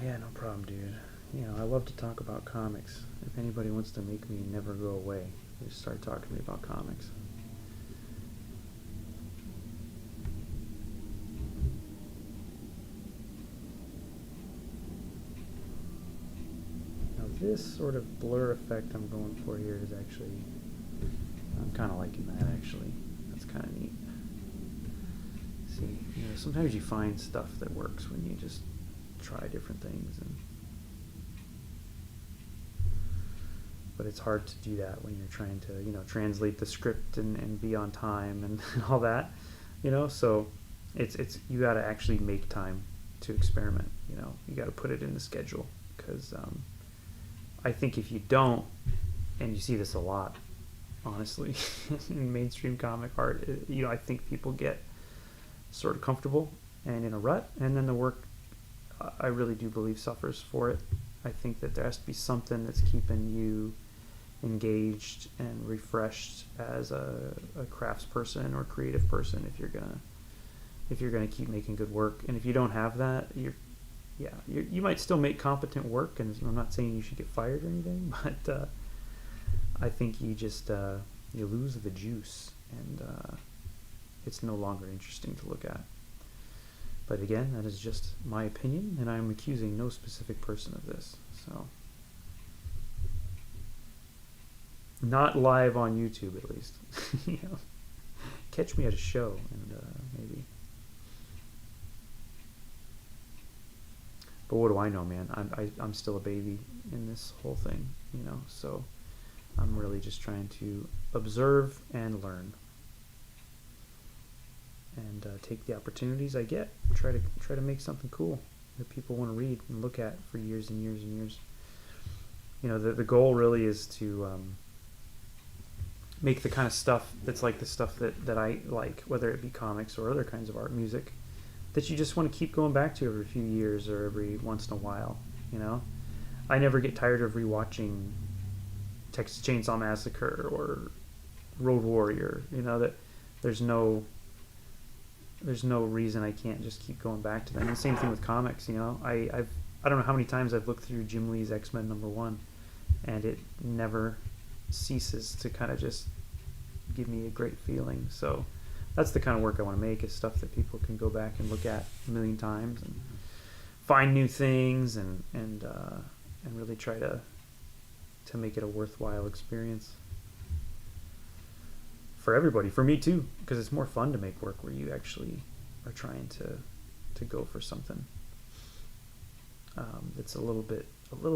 yeah, no problem, dude. You know, I love to talk about comics. If anybody wants to make me never go away, just start talking to me about comics. Now this sort of blur effect I'm going for here is actually, I'm kind of liking that actually. That's kind of neat. See, you know, sometimes you find stuff that works when you just try different things, but it's hard to do that when you're trying to, you know, translate the script and be on time and all that, you know. So it's you got to actually make time to experiment. You know, you got to put it in the schedule, because I think if you don't, and you see this a lot, honestly, in mainstream comic art, you know, I think people get sort of comfortable and in a rut, and then the work, I really do believe, suffers for it. I think that there has to be something that's keeping you engaged and refreshed as a craftsperson or creative person if you're gonna keep making good work. And if you don't have that, you might still make competent work, and I'm not saying you should get fired or anything, but I think you just you lose the juice, and it's no longer interesting to look at. But again, that is just my opinion, and I'm accusing no specific person of this. So, not live on YouTube, at least. You know, catch me at a show, and maybe. But what do I know, man? I'm still a baby in this whole thing, you know. So, I'm really just trying to observe and learn, and take the opportunities I get. Try to make something cool that people want to read and look at for years and years and years. You know, the goal really is to make the kind of stuff that's like the stuff that I like, whether it be comics or other kinds of art, music, that you just want to keep going back to every few years or every once in a while. You know, I never get tired of rewatching Texas Chainsaw Massacre or Road Warrior. You know, that there's no reason I can't just keep going back to them. And the same thing with comics. You know, I don't know how many times I've looked through Jim Lee's X-Men #1, and it never ceases to kind of just give me a great feeling. So that's the kind of work I want to make, is stuff that people can go back and look at a million times and find new things and really try to make it a worthwhile experience for everybody, for me too, because it's more fun to make work where you actually are trying to go for something that's a little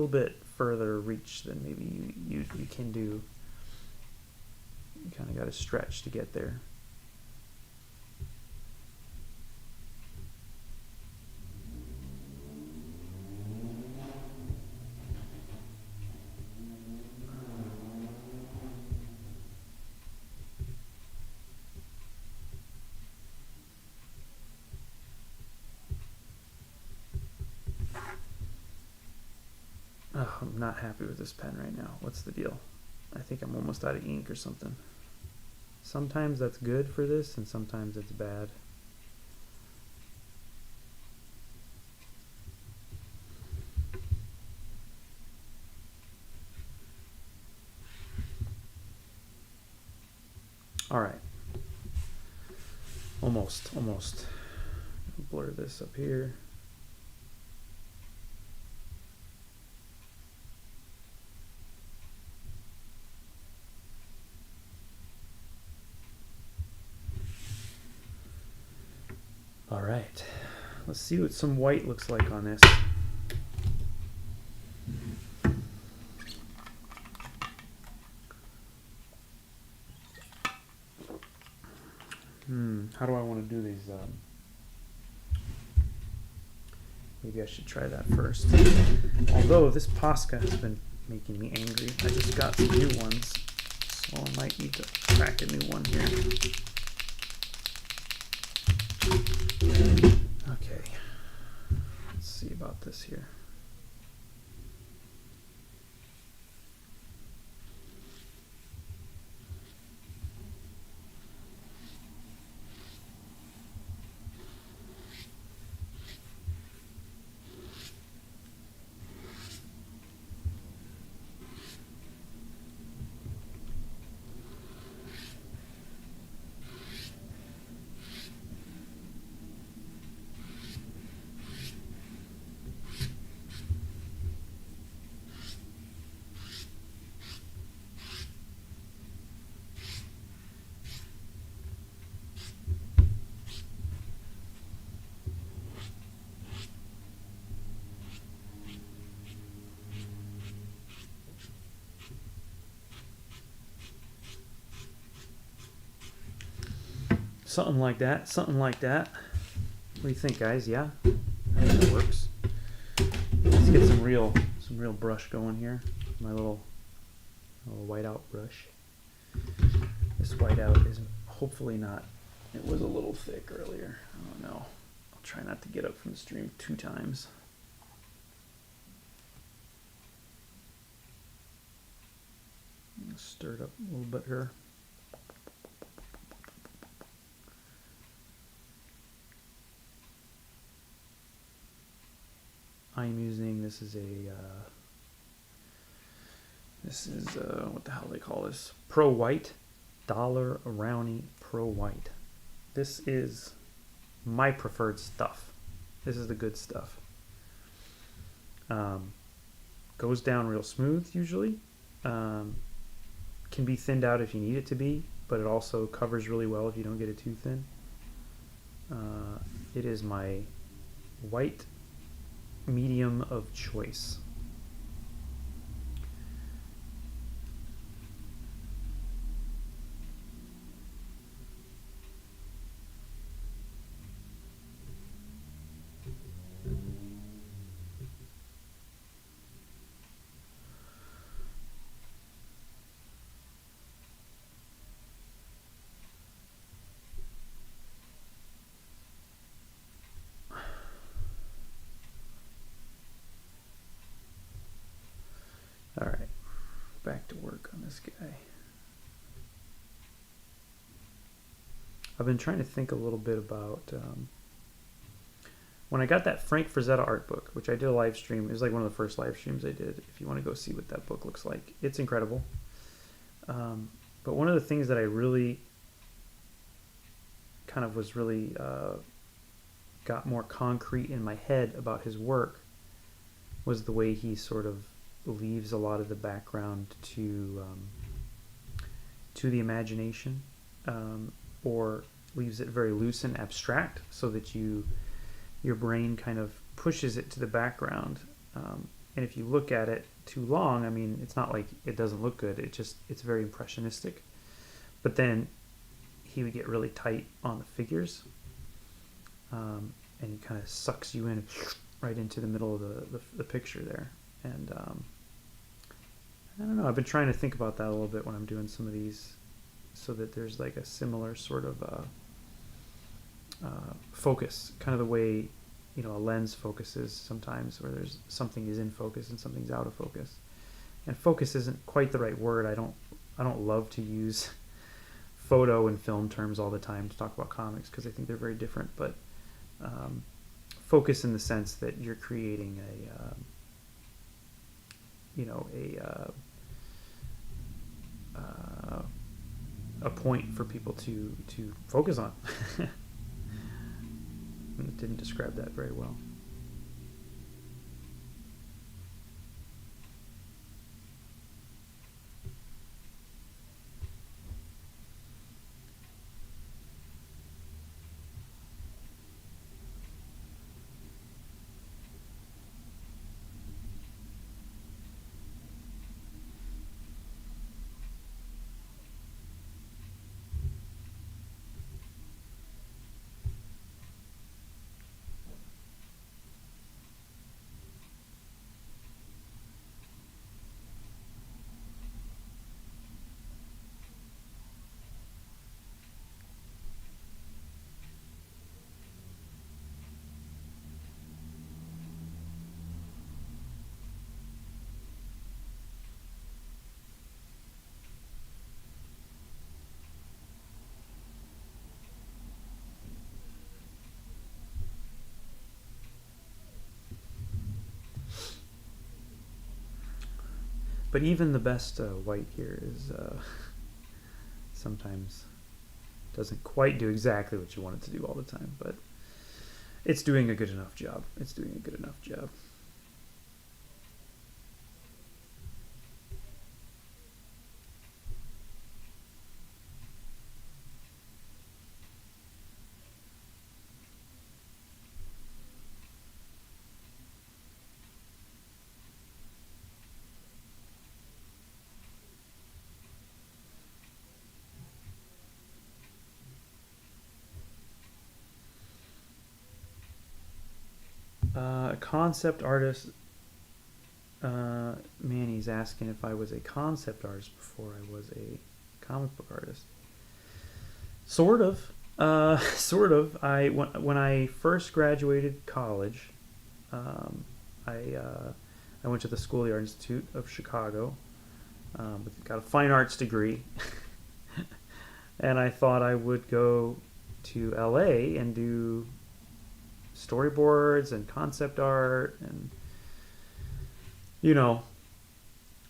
bit further reach than maybe you can do. You kind of got to stretch to get there. Oh, I'm not happy with this pen right now. What's the deal? I think I'm almost out of ink or something. Sometimes that's good for this, and sometimes it's bad. All right. Almost. Blur this up here. All right, let's see what some white looks like on this. How do I want to do these? Maybe I should try that first. Although this Posca has been making me angry. I just got some new ones, so I might need to crack a new one here. Okay, let's see about this here. Something like that. Something like that. What do you think, guys? Yeah, I think that works. Let's get some real brush going here. My little whiteout brush. This whiteout is hopefully not. It was a little thick earlier. I don't know. I'll try not to get up from the stream 2 times. Stir it up a little bit here. I'm using, this is what the hell do they call this? Pro White, Dollar Rowney Pro White. This is my preferred stuff. This is the good stuff. Goes down real smooth usually. Can be thinned out if you need it to be, but it also covers really well if you don't get it too thin. It is my white medium of choice. All right, back to work on this guy. I've been trying to think a little bit about when I got that Frank Frazetta art book, which I did a live stream. It was like one of the first live streams I did. If you want to go see what that book looks like, it's incredible. But one of the things that I really kind of was really got more concrete in my head about his work was the way he sort of leaves a lot of the background to the imagination, or leaves it very loose and abstract, so that your brain kind of pushes it to the background. And if you look at it too long, I mean, it's not like it doesn't look good. It's very impressionistic. But then he would get really tight on the figures, and he kind of sucks you in right into the middle of the picture there. And I don't know, I've been trying to think about that a little bit when I'm doing some of these, so that there's like a similar sort of focus, kind of the way, you know, a lens focuses sometimes, where there's something is in focus and something's out of focus. And focus isn't quite the right word. I don't love to use photo and film terms all the time to talk about comics, because I think they're very different. But focus in the sense that you're creating a point for people to focus on. It didn't describe that very well. But even the best white here is sometimes doesn't quite do exactly what you want it to do all the time, but it's doing a good enough job. It's doing a good enough job. concept artist. Manny's asking if I was a concept artist before I was a comic book artist. Sort of. Sort of. When I first graduated college, I went to the Schoolyard Institute of Chicago. Got a fine arts degree, and I thought I would go to LA and do storyboards and concept art and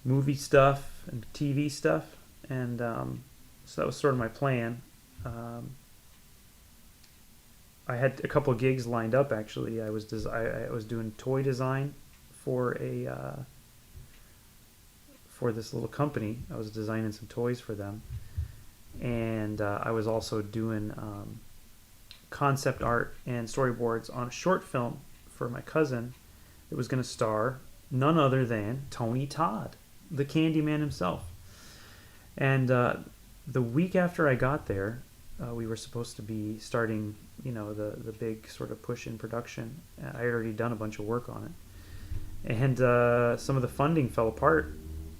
movie stuff and TV stuff, and so that was sort of my plan. I had a couple of gigs lined up actually. I was doing toy design for this little company. I was designing some toys for them, and I was also doing concept art and storyboards on a short film for my cousin that was going to star none other than Tony Todd, the Candyman himself. And the week after I got there, we were supposed to be starting, the big sort of push in production. I had already done a bunch of work on it, and some of the funding fell apart,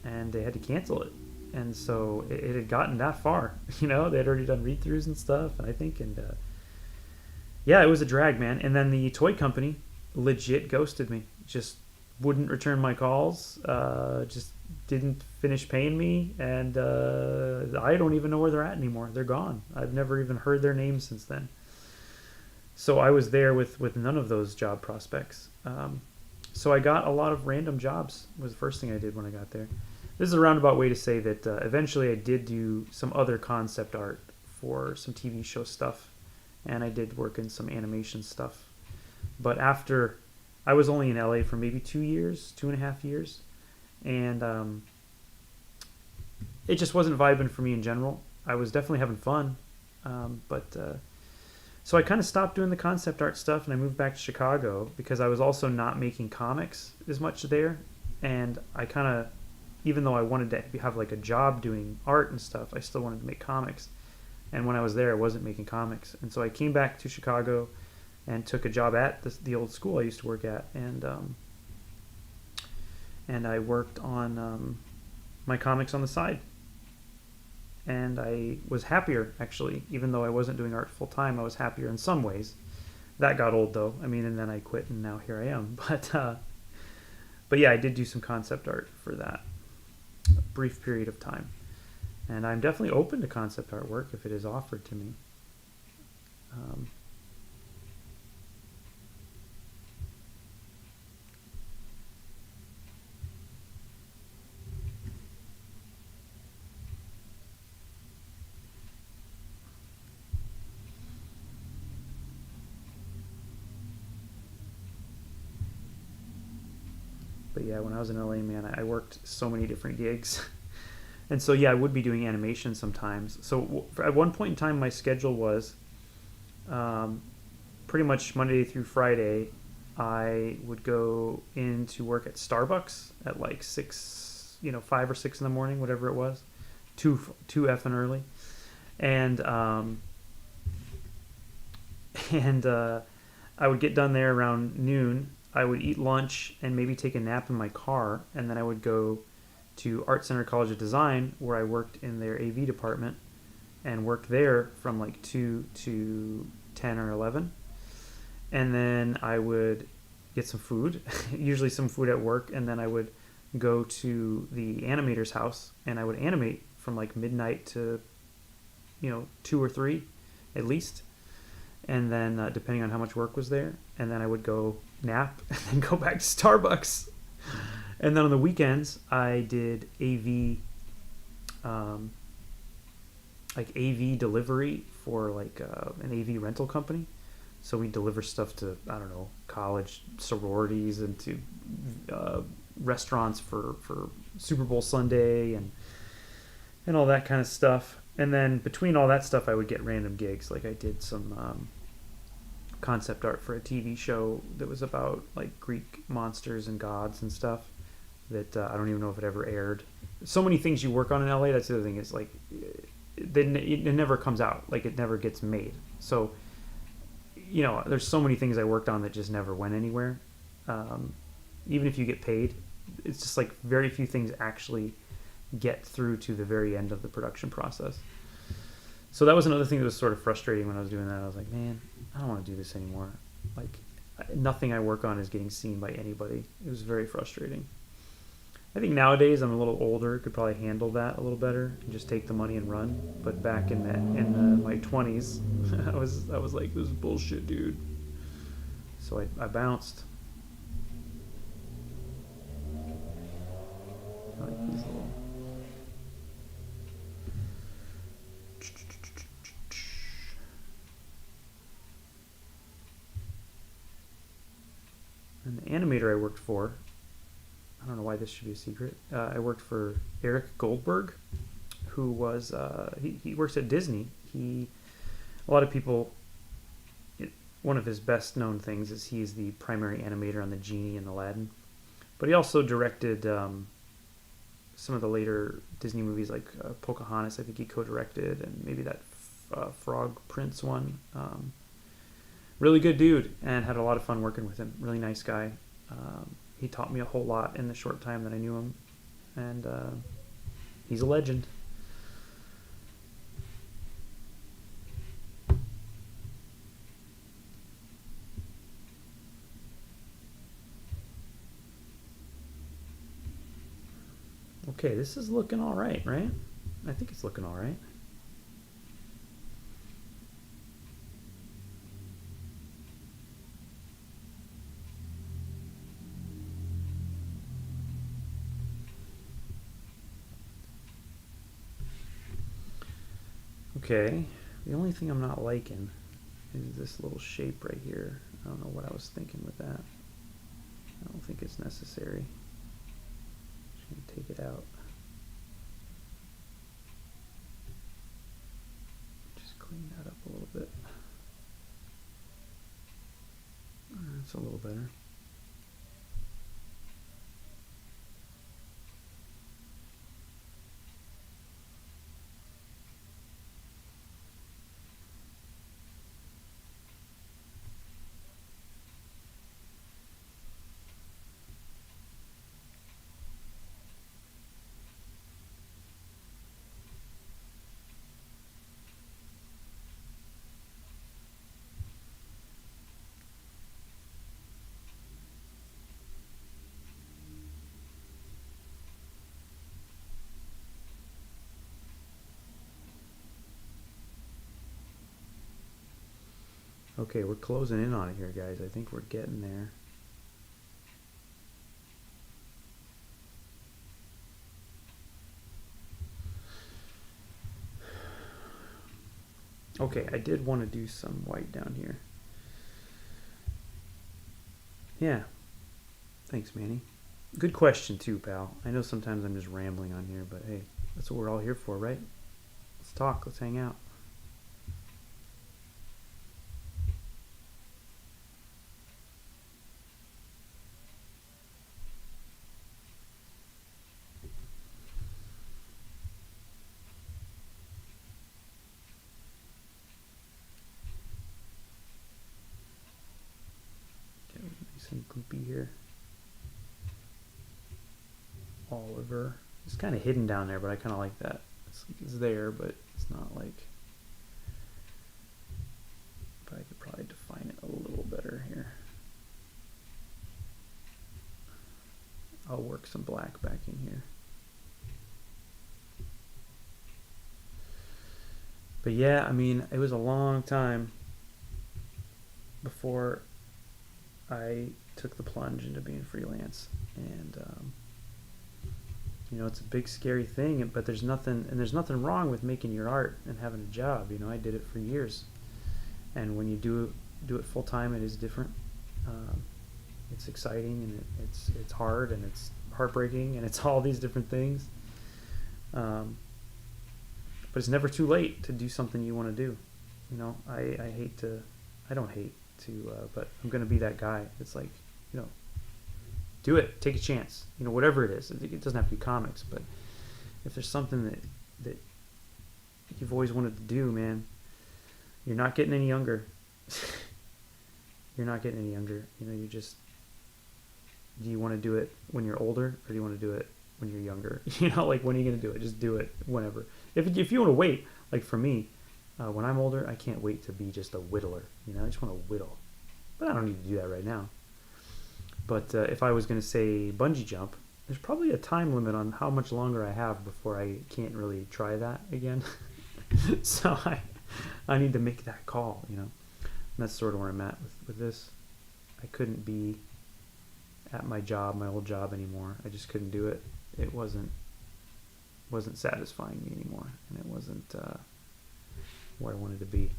and they had to cancel it. And so it had gotten that far, they had already done read-throughs and stuff, and I think, yeah, it was a drag, man. And then the toy company legit ghosted me, just wouldn't return my calls, just didn't finish paying me, and I don't even know where they're at anymore. They're gone. I've never even heard their name since then. So I was there with none of those job prospects. So I got a lot of random jobs, was the first thing I did when I got there. This is a roundabout way to say that eventually I did do some other concept art for some TV show stuff, and I did work in some animation stuff. But after, I was only in LA for maybe 2.5 years, and it just wasn't vibing for me in general. I was definitely having fun, so I kind of stopped doing the concept art stuff, and I moved back to Chicago because I was also not making comics as much there, and I kind of, even though I wanted to have like a job doing art and stuff, I still wanted to make comics. And when I was there, I wasn't making comics, and so I came back to Chicago and took a job at the old school I used to work at, and I worked on my comics on the side, and I was happier actually, even though I wasn't doing art full time. I was happier in some ways. That got old though. I mean, and then I quit, and now here I am. But yeah, I did do some concept art for that brief period of time, and I'm definitely open to concept artwork if it is offered to me. But yeah, when I was in LA, man, I worked so many different gigs. And so, yeah, I would be doing animation sometimes. So at one point in time, my schedule was pretty much Monday through Friday. I would go in to work at Starbucks at like 5 or 6 in the morning, whatever it was, too effing early, and I would get done there around noon. I would eat lunch and maybe take a nap in my car, and then I would go to Art Center College of Design, where I worked in their AV department, and worked there from like 2 to 10 or 11. And then I would get some food, usually some food at work, and then I would go to the animator's house, and I would animate from like midnight to 2 or 3 at least, and then depending on how much work was there, and then I would go nap and then go back to Starbucks. And then on the weekends I did AV AV delivery for like an AV rental company. So we deliver stuff to, I don't know, college sororities and to restaurants for Super Bowl Sunday and all that kind of stuff. And then between all that stuff, I would get random gigs. Like I did some concept art for a TV show that was about like Greek monsters and gods and stuff that I don't even know if it ever aired. So many things you work on in LA. That's the other thing, is like it never comes out. Like it never gets made. So there's so many things I worked on that just never went anywhere. even if you get paid, it's just like very few things actually get through to the very end of the production process. So that was another thing that was sort of frustrating when I was doing that. I was like, man, I don't want to do this anymore. Like, nothing I work on is getting seen by anybody. It was very frustrating. I think nowadays I'm a little older, could probably handle that a little better and just take the money and run. But back in my 20s, I was like, this is bullshit, dude. So I bounced. I like these little. And the animator I worked for, I don't know why this should be a secret. I worked for Eric Goldberg, who was he works at Disney. A lot of people. One of his best known things is he is the primary animator on the Genie and Aladdin, but he also directed some of the later Disney movies like Pocahontas. I think he co-directed, and maybe that Frog Prince one. Really good dude, and had a lot of fun working with him. Really nice guy. He taught me a whole lot in the short time that I knew him, and he's a legend. Okay, this is looking all right, right? I think it's looking all right. Okay, the only thing I'm not liking is this little shape right here. I don't know what I was thinking with that. I don't think it's necessary. Just gonna take it out. Just clean that up a little bit. That's a little better. Okay, we're closing in on it here, guys. I think we're getting there. Okay, I did want to do some white down here. Yeah. Thanks, Manny. Good question, too, pal. I know sometimes I'm just rambling on here, but hey, that's what we're all here for, right? Let's talk. Let's hang out. Okay, nice and goopy here. Oliver. It's kind of hidden down there, but I kind of like that. It's there, but it's not like... But I could probably define it a little better here. I'll work some black back in here. But yeah, I mean, it was a long time before I took the plunge into being freelance, and you know, it's a big scary thing, but there's nothing wrong with making your art and having a job. You know, I did it for years, and when you do it full time, it is different. It's exciting, and it's hard, and it's heartbreaking, and it's all these different things. But it's never too late to do something you want to do. You know, I don't hate to, but I'm going to be that guy. It's like, you know, do it, take a chance, you know, whatever it is. It doesn't have to be comics, but if there's something that you've always wanted to do, man, you're not getting any younger. You're not getting any younger. You know, do you want to do it when you're older, or do you want to do it when you're younger? You know, like, when are you going to do it? Just do it whenever. If you want to wait, like for me, when I'm older, I can't wait to be just a whittler. You know, I just want to whittle. But I don't need to do that right now. But if I was going to say bungee jump, there's probably a time limit on how much longer I have before I can't really try that again. So I need to make that call, you know. And that's sort of where I'm at with this. I couldn't be at my job, my old job anymore. I just couldn't do it. It wasn't satisfying me anymore, and it wasn't where I wanted to be.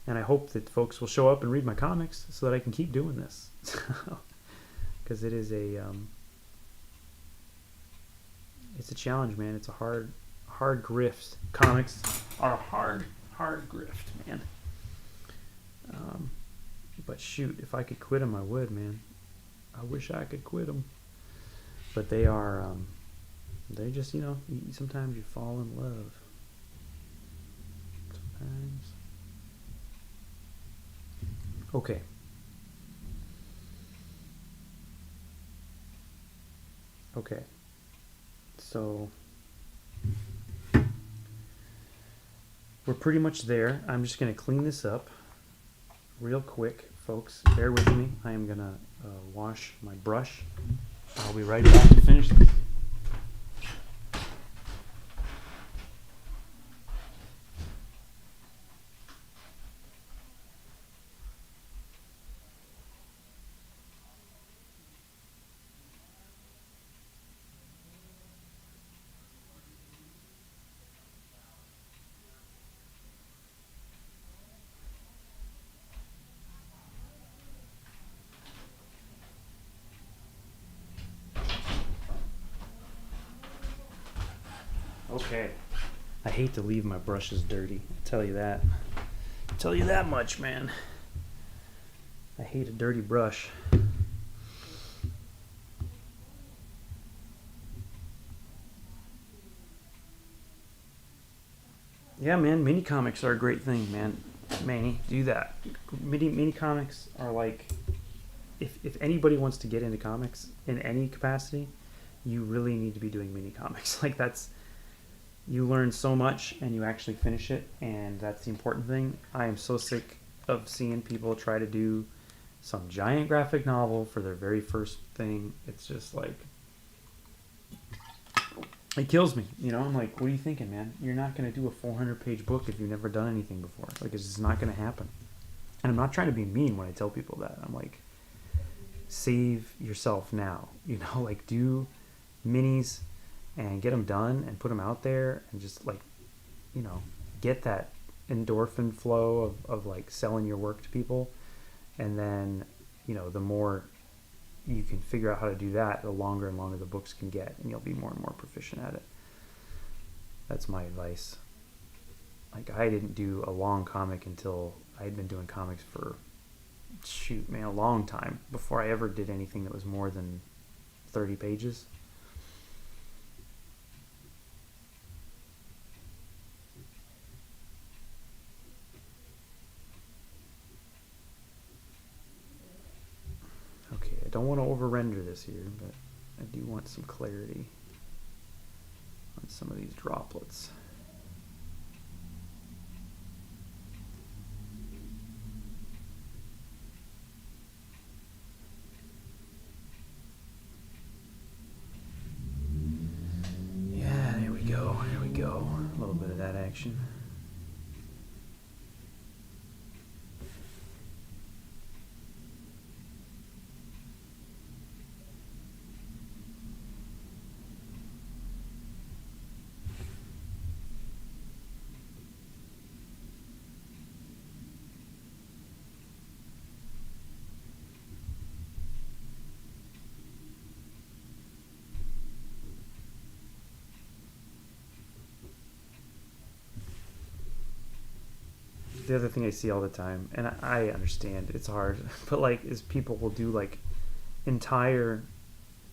And I hope that folks will show up and read my comics so that I can keep doing this. Because it is it's a challenge, man. It's a hard grift. Comics are a hard grift, man. But shoot, if I could quit them, I would, man. I wish I could quit them. But they are, they just, you know, sometimes you fall in love. Sometimes. Okay. Okay. So we're pretty much there. I'm just going to clean this up real quick, folks. Bear with me. I am going to wash my brush. I'll be right back to finish this. Okay. I hate to leave my brushes dirty. I'll tell you that. I'll tell you that much, man. I hate a dirty brush. Yeah, man, mini comics are a great thing, man. Manny, do that. Mini comics are like, if anybody wants to get into comics in any capacity, you really need to be doing mini comics. Like, that's, you learn so much and you actually finish it, and that's the important thing. I am so sick of seeing people try to do some giant graphic novel for their very first thing. It's just like, it kills me, you know. I'm like, what are you thinking, man? You're not going to do a 400-page book if you've never done anything before. Like, it's just not going to happen. And I'm not trying to be mean when I tell people that. I'm like, save yourself now, you know. Like, do minis and get them done and put them out there, and just, like, you know, get that endorphin flow of like selling your work to people. And then, you know, the more you can figure out how to do that, the longer and longer the books can get, and you'll be more and more proficient at it. That's my advice. Like, I didn't do a long comic until I had been doing comics for, shoot, man, a long time before I ever did anything that was more than 30 pages. Okay, I don't want to over-render this here, but I do want some clarity on some of these droplets. Yeah, there we go, there we go. A little bit of that action. The other thing I see all the time, and I understand it's hard, but like, is people will do like entire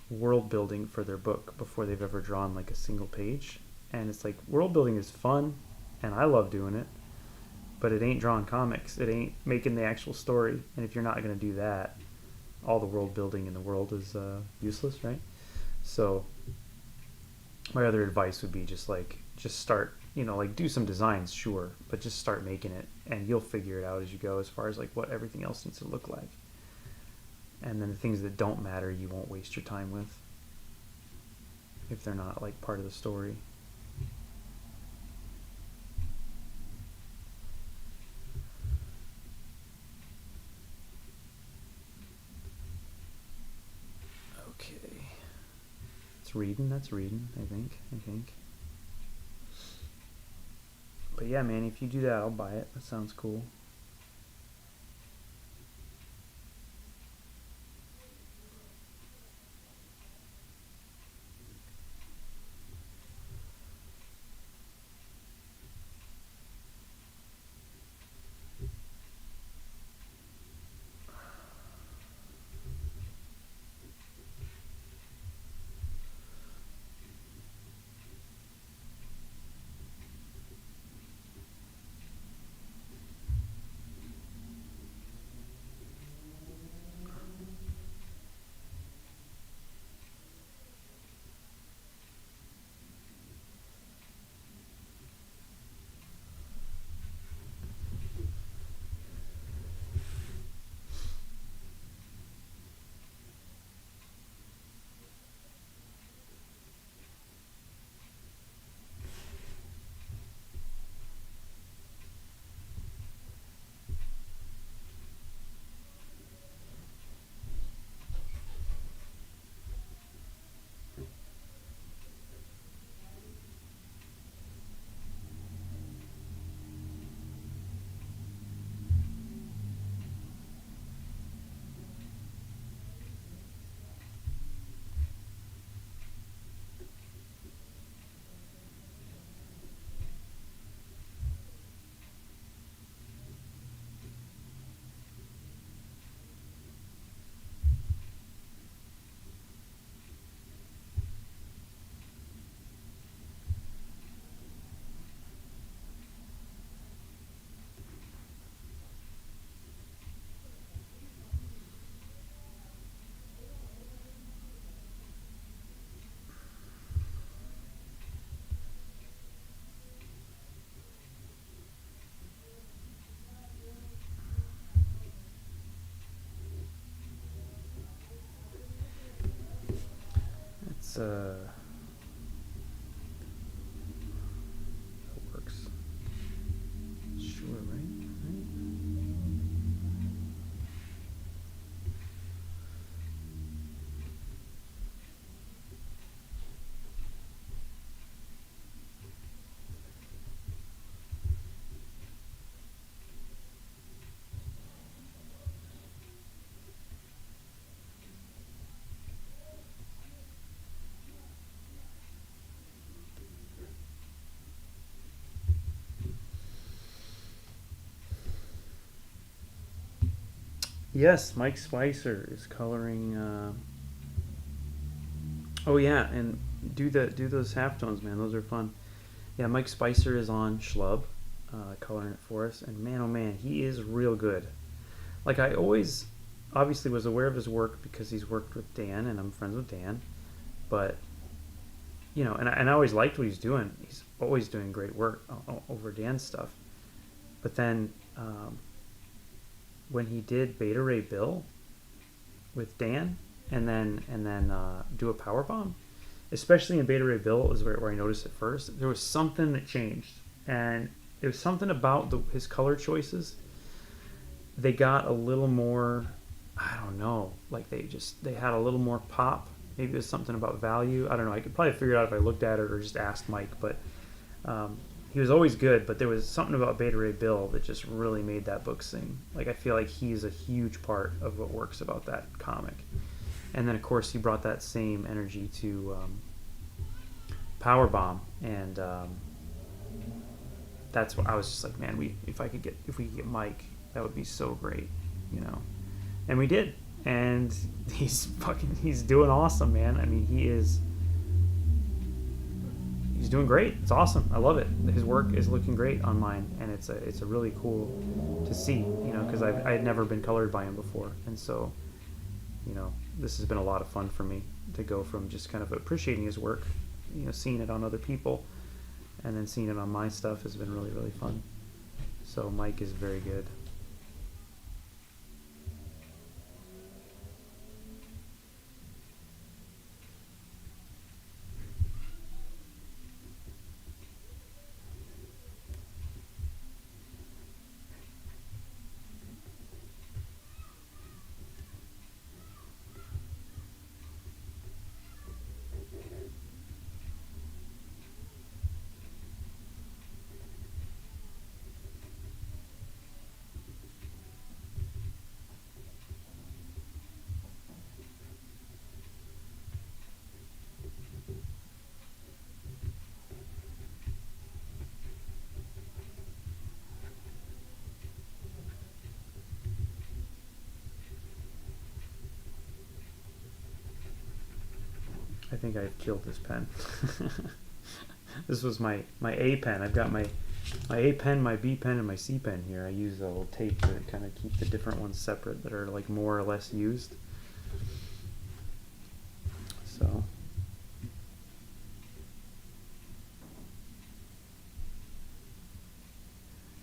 world building for their book before they've ever drawn like a single page. And it's like, world building is fun and I love doing it, but it ain't drawing comics. It ain't making the actual story. And if you're not going to do that, all the world building in the world is useless, right? So my other advice would be just start, like do some designs, sure, but just start making it, and you'll figure it out as you go as far as like what everything else needs to look like. And then the things that don't matter, you won't waste your time with if they're not like part of the story. Okay. That's reading, I think. But yeah, man, if you do that, I'll buy it. That sounds cool. It's that works. Sure, right? Yes, Mike Spicer is coloring. Oh yeah, and do those halftones, man. Those are fun. Yeah, Mike Spicer is on Schlub, coloring it for us, and man, oh man, he is real good. Like I always, obviously, was aware of his work because he's worked with Dan, and I'm friends with Dan. But and I always liked what he's doing. He's always doing great work over Dan's stuff. But then when he did Beta Ray Bill with Dan, and then do a power bomb, especially in Beta Ray Bill is where I noticed it first. There was something that changed, and there was something about his color choices. They got a little more, I don't know, like they had a little more pop. Maybe it was something about value. I don't know. I could probably figure it out if I looked at it or just asked Mike. But he was always good. But there was something about Beta Ray Bill that just really made that book sing. Like I feel like he's a huge part of what works about that comic. And then of course he brought that same energy to Powerbomb, and that's what I was just like, man, if we could get Mike, that would be so great, And we did, and he's doing awesome, man. I mean, he's doing great. It's awesome. I love it. His work is looking great on mine, and it's a really cool to see, because I had never been colored by him before, and so this has been a lot of fun for me to go from just kind of appreciating his work, seeing it on other people, and then seeing it on my stuff has been really, really fun. So Mike is very good. I think I've killed this pen. This was my A pen. I've got my A pen, my B pen, and my C pen here. I use a little tape to kind of keep the different ones separate that are like more or less used. So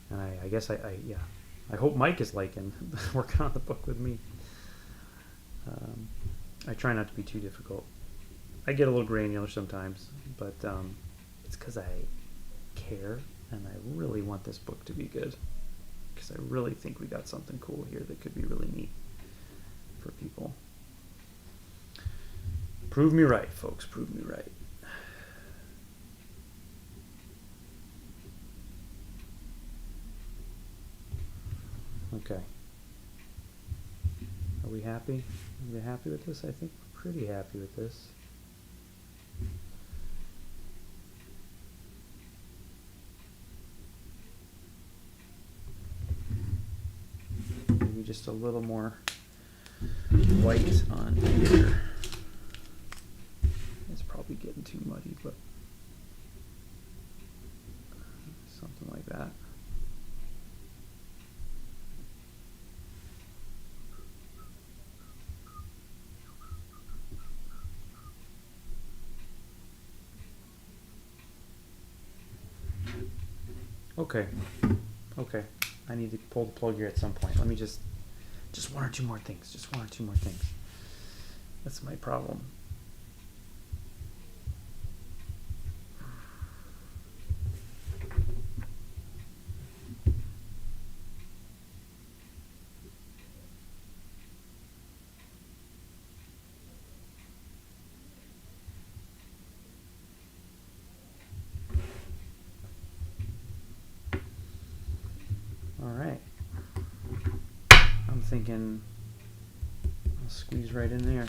and I guess I hope Mike is liking working on the book with me. I try not to be too difficult. I get a little granular sometimes, but it's because I care and I really want this book to be good, because I really think we got something cool here that could be really neat for people. Prove me right, folks. Prove me right. Okay. Are we happy? Are we happy with this? I think we're pretty happy with this. Maybe just a little more white on here. It's probably getting too muddy, but something like that. Okay. Okay. I need to pull the plug here at some point. Let me just one or two more things. Just one or two more things. That's my problem. Thinking I'll squeeze right in there.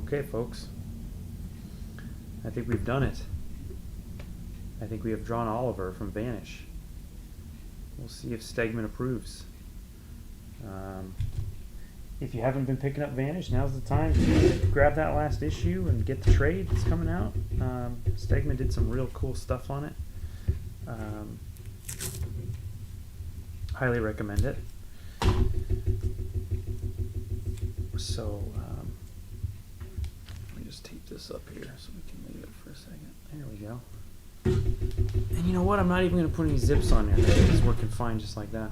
Okay, folks, I think we've done it. I think we have drawn Oliver from Vanish. We'll see if Stegman approves. If you haven't been picking up Vanish, now's the time to grab that last issue and get the trade that's coming out. Stegman did some real cool stuff on it. Highly recommend it. So, let me just tape this up here so we can leave it for a second. There we go. And you know what? I'm not even going to put any zips on there. It's working fine just like that.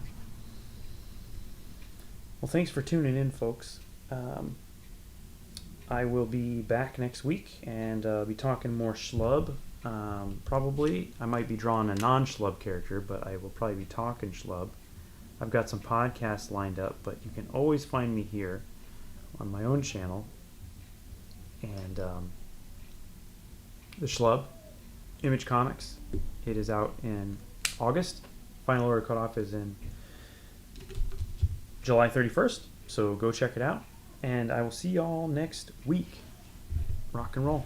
Well, thanks for tuning in, folks. I will be back next week and be talking more Schlub. Probably. I might be drawing a non-Schlub character, but I will probably be talking Schlub. I've got some podcasts lined up, but you can always find me here on my own channel And the Schlub, Image Comics. It is out in August. Final order cutoff is in July 31st. So go check it out. And I will see y'all next week. Rock and roll.